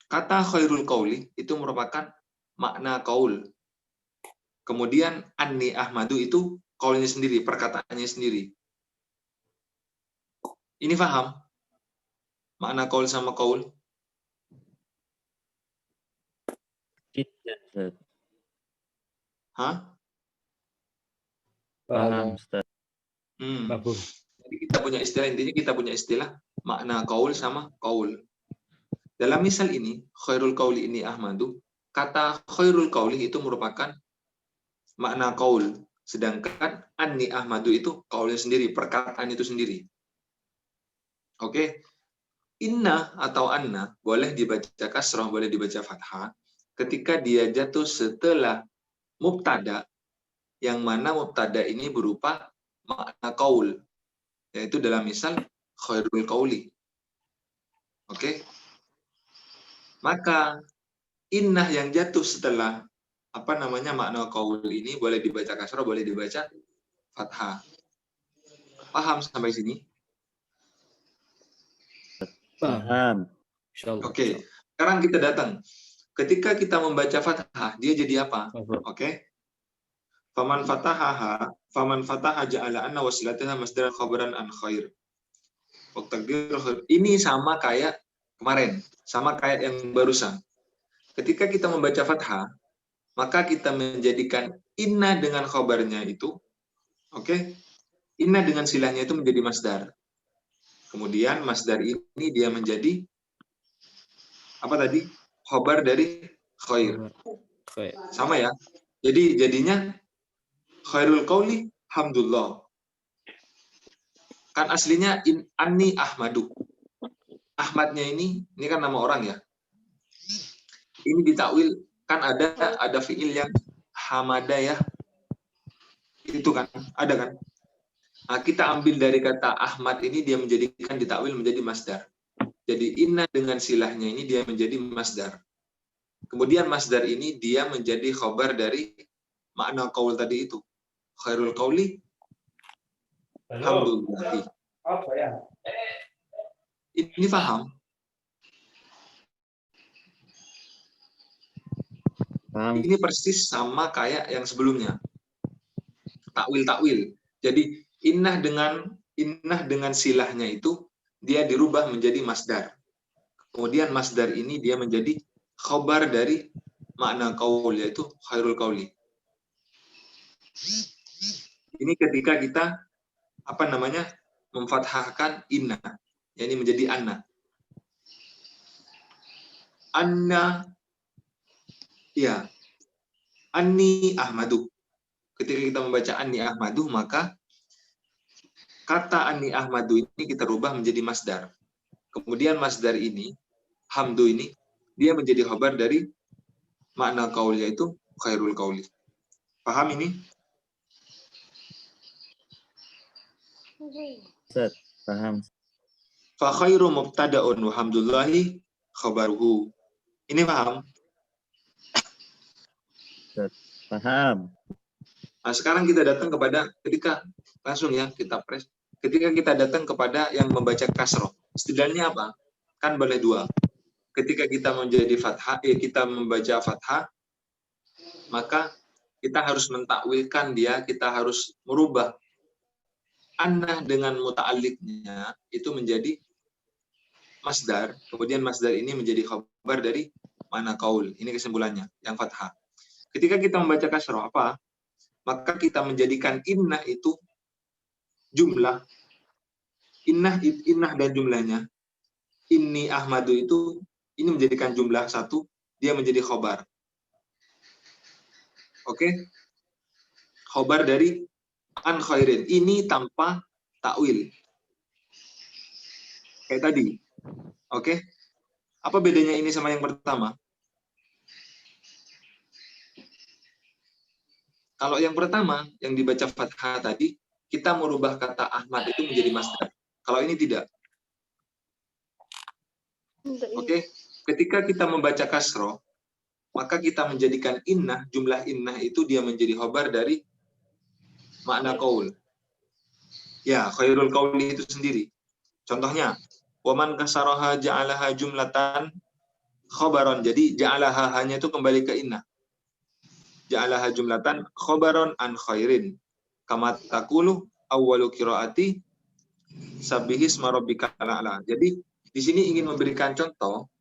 Speaker 1: Kata khairul qauli itu merupakan makna qaul. Kemudian anni ahmadu itu qaulnya sendiri, perkataannya sendiri. Ini paham? Makna qaul sama qaul?
Speaker 6: Tidak.
Speaker 1: Hah?
Speaker 6: Paham, Ustaz.
Speaker 1: Jadi kita punya istilah, intinya kita punya istilah makna qaul sama qaul. Dalam misal ini, khairul qauli ini ahmadu, kata khairul qauli itu merupakan makna qaul. Sedangkan anni ahmadu itu qaulnya sendiri, perkataan itu sendiri. Oke? Inna atau anna boleh dibaca kasrah, boleh dibaca fathah ketika dia jatuh setelah mubtada, yang mana mubtada ini berupa makna qaul, yaitu dalam misal khairul qauli. Oke? Maka innah yang jatuh setelah makna qaul ini boleh dibaca kasrah, boleh dibaca fathah. Paham sampai sini?
Speaker 6: Paham.
Speaker 1: Oke. Sekarang kita datang. Ketika kita membaca fathah, dia jadi apa? Oke? Faman fataha ja'ala anna wasilataha masdar khabaran an khair. Ini sama kayak kemarin, sama kayak yang barusan. Ketika kita membaca fathah, maka kita menjadikan inna dengan khabarnya itu, oke? Inna dengan silahnya itu menjadi masdar. Kemudian masdar ini dia menjadi apa tadi? Khabar dari khair. Sama ya. Jadi jadinya khairul qauli hamdulillah. Kan aslinya anni ahmadu. Ahmadnya ini kan nama orang ya. Ini ditakwil kan ada fiil yang hamada ya. Itu kan ada kan. Nah, kita ambil dari kata Ahmad ini dia menjadikan ditakwil menjadi masdar. Jadi inna dengan silahnya ini dia menjadi masdar. Kemudian masdar ini dia menjadi khabar dari makna qaul tadi itu. Khairul qauli alhamdulillah.
Speaker 8: Apa ya?
Speaker 1: Ini paham? Ini persis sama kayak yang sebelumnya. Takwil. Jadi innah dengan silahnya itu dia dirubah menjadi masdar. Kemudian masdar ini dia menjadi khabar dari makna qaul yaitu khairul qauli. Ini ketika kita memfathahkan inna, yakni menjadi anna. Anna ya. Anni ahmadu. Ketika kita membaca anni ahmadu, maka kata anni ahmadu ini kita rubah menjadi masdar. Kemudian masdar ini, hamdu ini, dia menjadi khabar dari makna qaul yaitu khairul qauli. Paham ini?
Speaker 6: Ustaz, paham.
Speaker 1: Fa khairu mubtada'un wa hamdulillahi khabaruhu. Ini paham?
Speaker 6: Ustaz, paham.
Speaker 1: Nah, sekarang kita datang kepada ketika kita datang kepada yang membaca kasroh. Setidaknya apa? Kan boleh dua. Ketika kita menjadi fathah, kita membaca fathah, maka kita harus mentakwilkan dia, kita harus merubah anna dengan muta'alliqnya itu menjadi masdar. Kemudian masdar ini menjadi khabar dari mana qaul. Ini kesimpulannya, yang fathah. Ketika kita membaca kasroh apa? Maka kita menjadikan inna itu jumlah. Innah dan jumlahnya. Inni ahmadu itu ini menjadikan jumlah satu, dia menjadi khobar. Oke? Khobar dari an khairin. Ini tanpa takwil. Kayak tadi. Oke? Apa bedanya ini sama yang pertama? Kalau yang pertama, yang dibaca fathah tadi, kita merubah kata Ahmad itu menjadi masdar. Kalau ini tidak. Oke? Ketika kita membaca kasroh, maka kita menjadikan innah, jumlah innah itu dia menjadi khobar dari makna qaul. Ya, khairul qauli itu sendiri. Contohnya, waman kasaraha ja'alaha jumlatan khobaron. Jadi ja'alaha hanya itu kembali ke innah. Ja'alaha jumlatan khobaron an khairin. Kama taqulu awwalu qiraati sabbihisma rabbikal a'la. Jadi di sini ingin memberikan contoh,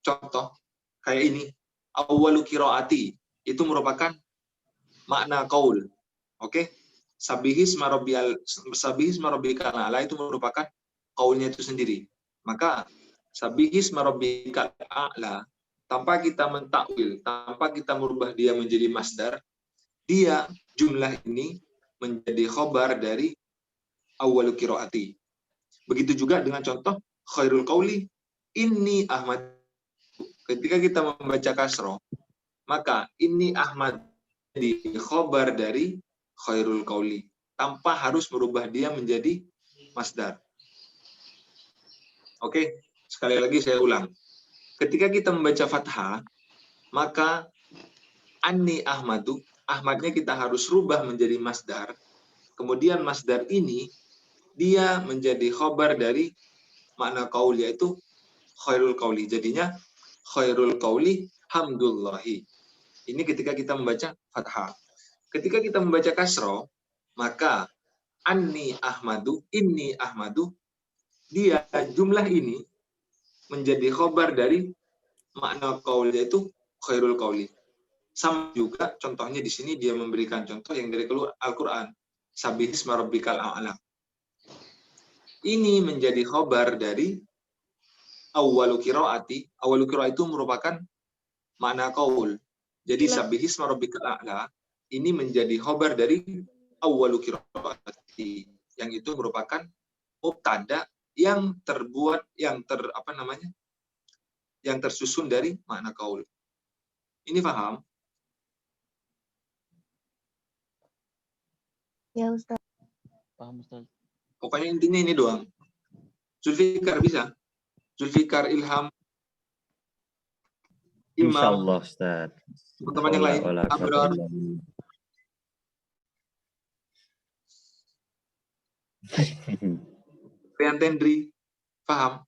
Speaker 1: contoh kayak ini. Awwalu qiraati itu merupakan makna qaul. Oke? Sabbihisma rabbikal a'la itu merupakan qaulnya itu sendiri. Maka sabbihisma rabbikal a'la tanpa kita mentakwil, tanpa kita merubah dia menjadi masdar, dia jumlah ini menjadi khobar dari awwalu qiraati. Begitu juga dengan contoh khairul qauli inni Ahmad. Ketika kita membaca kasroh, maka inni Ahmad jadi khobar dari khairul qauli tanpa harus merubah dia menjadi masdar. Oke, sekali lagi saya ulang. Ketika kita membaca fathah, maka anni ahmadu, ahmadnya kita harus rubah menjadi masdar. Kemudian masdar ini dia menjadi khobar dari makna qaul yaitu khairul qauli. Jadinya khairul qauli hamdulillahi. Ini ketika kita membaca fathah. Ketika kita membaca kasroh, maka anni ahmadu, inni ahmadu, dia jumlah ini menjadi khobar dari makna qaul, yaitu khairul qauli. Sama juga contohnya di sini dia memberikan contoh yang dari Al-Qur'an. Sabbihisma rabbikal a'la. Ini menjadi khobar dari awwalu qiraati. Awwalu qiraat itu merupakan makna qaul. Jadi sabbihisma rabbikal a'la ini menjadi khobar dari awwalu qiraati, yang itu merupakan mubtada yang terbuat yang tersusun dari makna qaul. Ini paham?
Speaker 5: Ya Ustaz.
Speaker 7: Paham Ustaz.
Speaker 1: Pokoknya intinya ini doang. Zulfikar bisa? Zulfikar, Ilham, Imam,
Speaker 6: Insyaallah Ustaz.
Speaker 1: teman-teman yang lain, Abrar, Rian Tendri, paham?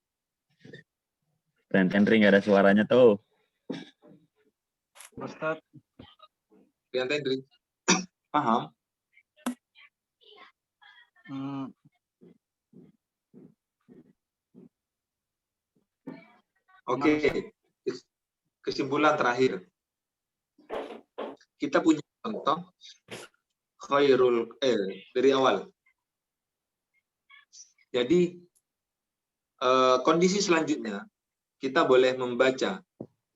Speaker 6: Rian Tendri nggak ada suaranya tuh.
Speaker 8: Ustaz.
Speaker 1: Rian Tendri, paham? Oke, kesimpulan terakhir. Kita punya contoh khairul dari awal. Jadi kondisi selanjutnya kita boleh membaca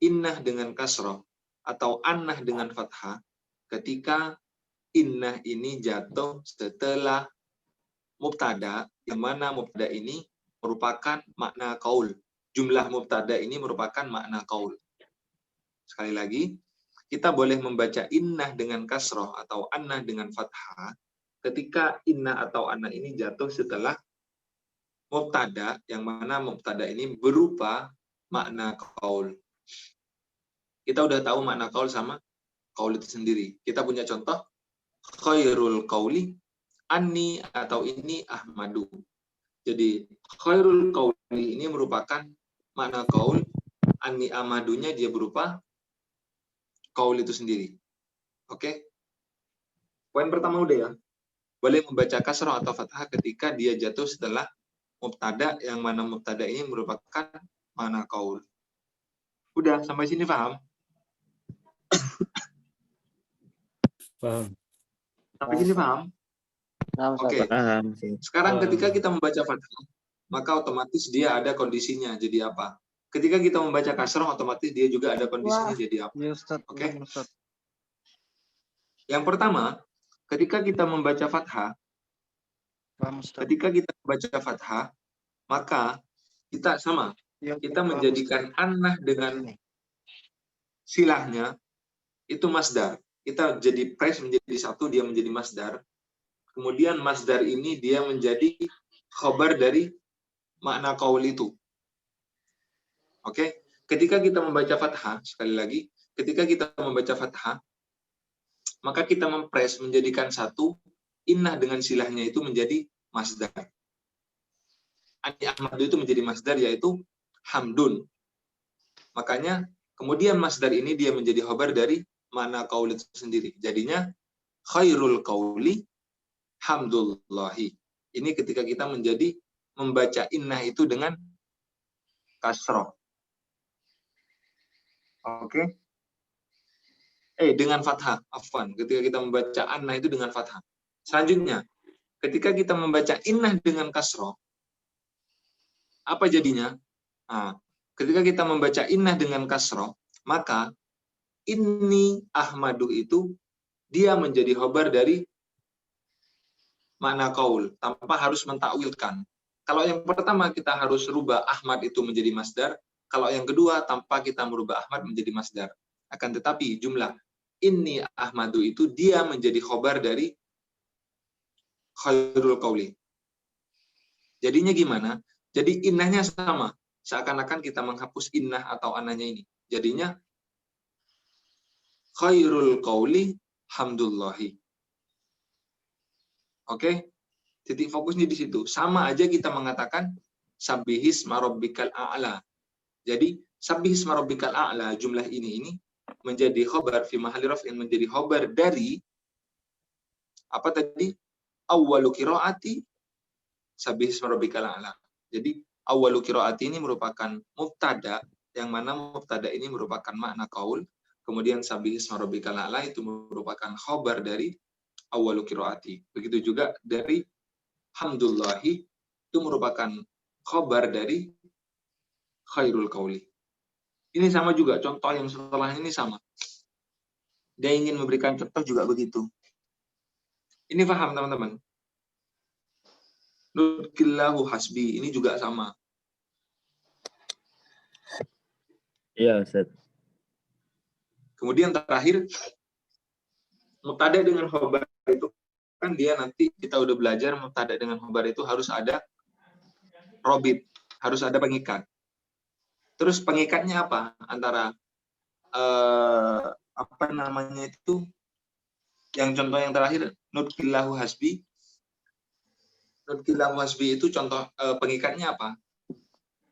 Speaker 1: innah dengan kasroh atau annah dengan fathah ketika innah ini jatuh setelah mubtada, yang mana mubtada ini merupakan makna qaul. Jumlah mubtada ini merupakan makna qaul. Sekali lagi, kita boleh membaca innah dengan kasroh atau annah dengan fathah ketika innah atau annah ini jatuh setelah mubtada, yang mana mubtada ini berupa makna qaul. Kita udah tahu makna qaul sama qaul itu sendiri. Kita punya contoh khairul qauli anni atau ini ahmadu. Jadi khairul qauli ini merupakan makna qaul, anni ahmadunya dia berupa qaul itu sendiri. Oke? Poin pertama udah ya. Boleh membaca kasrah atau fathah ketika dia jatuh setelah mubtada, yang mana mubtada ini merupakan makna qaul. Udah, sampai sini paham?
Speaker 8: Paham.
Speaker 1: Sampai sini paham? Oke.
Speaker 6: Paham.
Speaker 1: Sekarang ketika kita membaca fathah, maka otomatis dia ada kondisinya. Jadi apa? Ketika kita membaca kasrah, otomatis dia juga ada kondisinya. Jadi apa? Oke. Yang pertama, ketika kita membaca fathah, maka kita sama. Kita menjadikan annah dengan silahnya itu masdar. Kita jadi press menjadi satu, dia menjadi masdar. Kemudian masdar ini dia menjadi khabar dari makna qaul itu. Oke? Ketika kita membaca fathah, sekali lagi, ketika kita membaca fathah, maka kita mempres menjadikan satu, innah dengan silahnya itu menjadi masdar. Anni ahmadu itu menjadi masdar, yaitu hamdun. Makanya kemudian masdar ini dia menjadi khabar dari makna qaul itu sendiri. Jadinya khairul qauli hamdullahi. Ini ketika kita membaca innah itu dengan kasroh. Oke. Dengan fathah, afwan. Ketika kita membaca annah itu dengan fathah. Selanjutnya, ketika kita membaca innah dengan kasroh, apa jadinya? Nah, ketika kita membaca innah dengan kasroh, maka inni ahmadu itu dia menjadi khabar dari makna qaul tanpa harus mentakwilkan. Kalau yang pertama kita harus rubah Ahmad itu menjadi masdar, kalau yang kedua tanpa kita merubah Ahmad menjadi masdar. Akan tetapi jumlah inni ahmadu itu dia menjadi khabar dari khairul qauli. Jadinya gimana? Jadi innahnya sama. Seakan-akan kita menghapus innah atau anahnya ini. Jadinya khairul qauli hamdullahi. Oke? Titik fokusnya di situ. Sama aja kita mengatakan sabbihisma rabbikal a'la. Jadi sabbihisma rabbikal a'la, jumlah ini menjadi khobar fi mahalli raf'in, menjadi khobar dari apa tadi? Awwalu qiraati sabbih isma rabbikal a'la. Jadi awwalu qiraati ini merupakan mubtada, yang mana mubtada ini merupakan makna qaul, kemudian sabbih isma rabbikal a'la itu merupakan khobar dari awwalu qiraati. Begitu juga dari hamdulillahi itu merupakan khobar dari khairul qauli. Ini sama juga, contoh yang setelahnya ini sama. Dia ingin memberikan contoh juga begitu. Ini paham teman-teman? Nudkillahu hasbi, ini juga sama.
Speaker 6: Iya, Ustaz.
Speaker 1: Kemudian terakhir, mubtada dengan khobar itu kan dia nanti kita udah belajar mubtada dengan khobar itu harus ada robit, harus ada pengikat. Terus pengikatnya apa? Antara apa namanya itu? Yang contoh yang terakhir, nudkillahu hasbi. Nudkillahu hasbi itu contoh pengikatnya apa?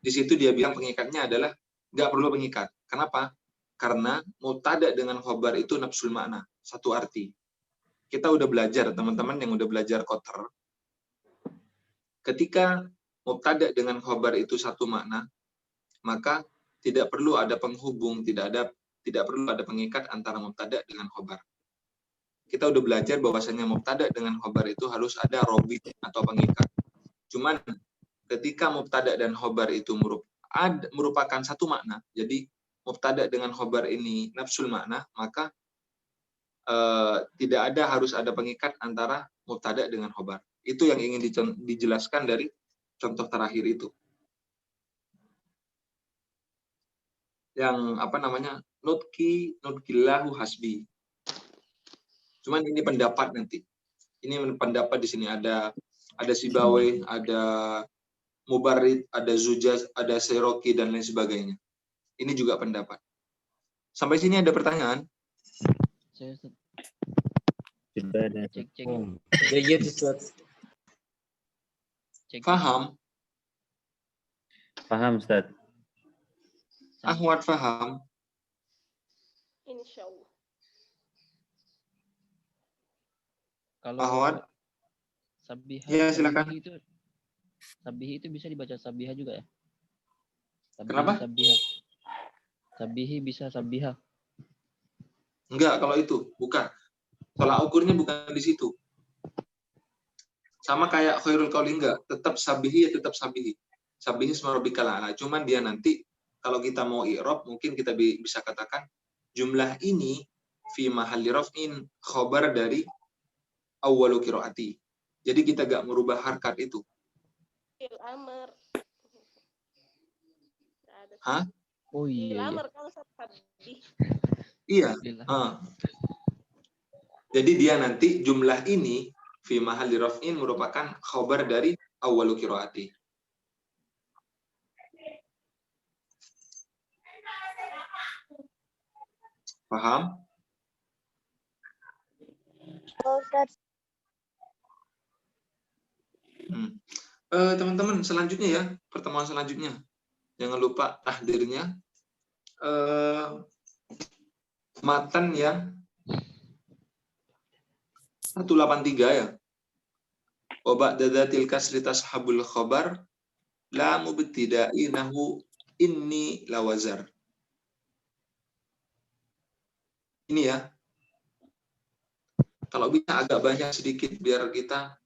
Speaker 1: Di situ dia bilang pengikatnya adalah nggak perlu pengikat. Kenapa? Karena mubtada dengan khobar itu nafsul makna, satu arti. Kita udah belajar, teman-teman yang udah belajar Qotar. Ketika mubtada dengan khobar itu satu makna, maka tidak perlu ada penghubung, tidak perlu ada pengikat antara mubtada dengan khobar. Kita udah belajar bahwasanya mubtada dengan khobar itu harus ada robit atau pengikat. Cuman ketika mubtada dan khobar itu merupakan satu makna, jadi mubtada dengan khobar ini nafsul makna, maka tidak ada harus ada pengikat antara mubtada dengan khobar. Itu yang ingin dijelaskan dari contoh terakhir itu. Yang apa namanya? Nudkillahu hasbi. Cuman ini pendapat nanti. Ini pendapat di sini ada Sibawi, ada Mubarid, ada Zujaz, ada Seroki dan lain sebagainya. Ini juga pendapat. Sampai sini ada pertanyaan?
Speaker 7: Cek.
Speaker 3: Iya, Ustaz.
Speaker 1: Faham?
Speaker 6: Paham, Ustaz.
Speaker 1: Ahwat faham?
Speaker 4: Insyaallah.
Speaker 7: Kalau
Speaker 1: Ahwat?
Speaker 7: sabihah,
Speaker 1: Ya, silakan.
Speaker 7: Sabih itu bisa dibaca sabihah juga ya?
Speaker 1: Kenapa?
Speaker 7: Sabihi bisa sabihah.
Speaker 1: Enggak, kalau itu bukan. Tolak ukurnya bukan di situ. Sama kayak khairul qauli enggak, tetap sabihi ya tetap sabihi. Sabihi isma rabbikal a'la. Cuman dia nanti kalau kita mau i'rab mungkin kita bisa katakan jumlah ini fi mahalli raf'in khabar dari awwalu qiraati. Jadi kita enggak merubah harkat itu.
Speaker 4: Amr.
Speaker 1: Hah?
Speaker 7: Oh iya.
Speaker 4: Amr kalau sabih.
Speaker 1: Iya. Jadi dia nanti jumlah ini fi mahalli raf'in merupakan khabar dari awwalu qiraati. Paham? Teman-teman, selanjutnya ya, pertemuan selanjutnya. Jangan lupa tahdirnya. Matan yang 183 ya. Wa ba'da dzatil kasri tashabul khabar la mubtida'i nahu inni lawazar. Ini ya. Kalau bisa agak banyak sedikit biar kita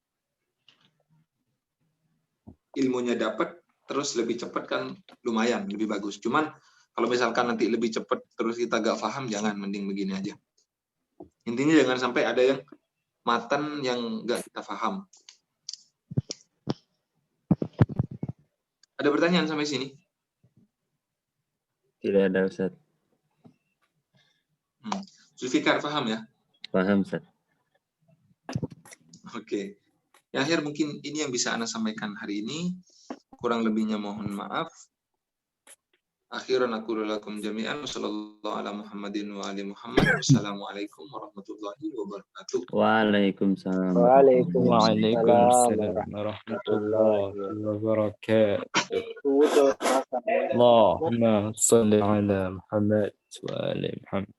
Speaker 1: ilmunya dapat, terus lebih cepat kan lumayan, lebih bagus. Cuman kalau misalkan nanti lebih cepat terus kita gak paham, jangan, mending begini aja. Intinya jangan sampai ada yang matan yang gak kita paham. Ada pertanyaan sampai sini?
Speaker 6: Tidak ada, Ustaz.
Speaker 1: Zulfikar paham ya?
Speaker 6: Paham, Ustaz.
Speaker 1: Oke. Ya, akhir mungkin ini yang bisa Ana sampaikan hari ini. Kurang lebihnya mohon maaf. Akhiran aku lakum jami'an. Wassallallahu ala Muhammadin wa ali Muhammad. Wassalamualaikum warahmatullahi wabarakatuh.
Speaker 6: Waalaikumsalam.
Speaker 8: Waalaikumsalam warahmatullahi wabarakatuh. Allahumma salli ala Muhammad wa ali Muhammad.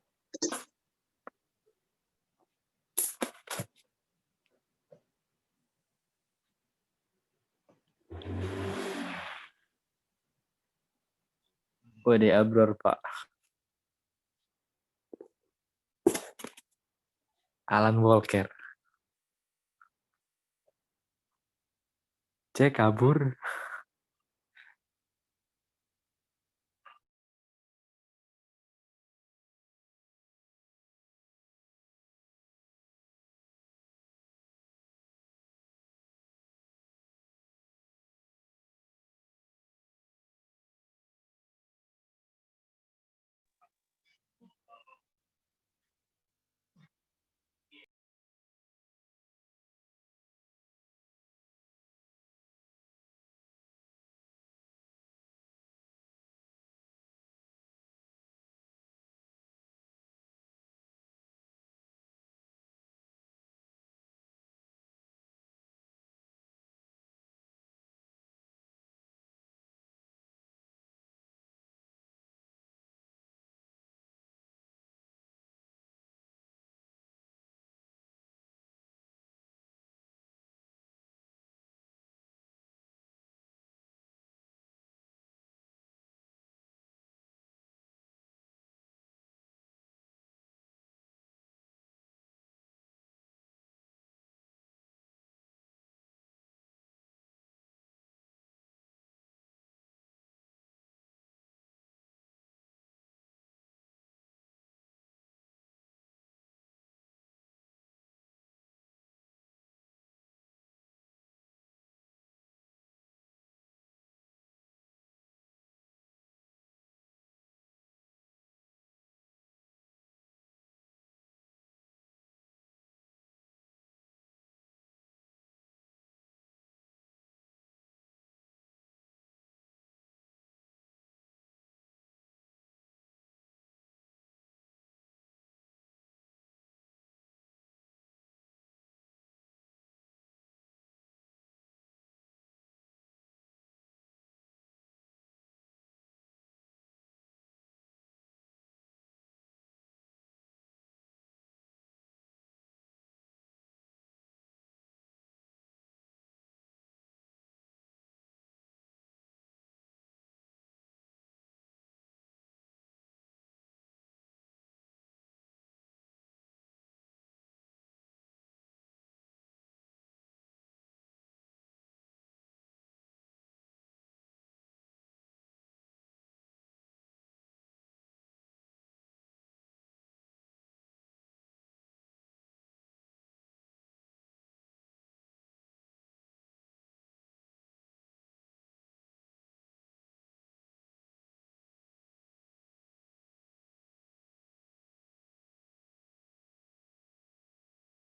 Speaker 8: Wede Abror, Pak. Alan Walker. C kabur.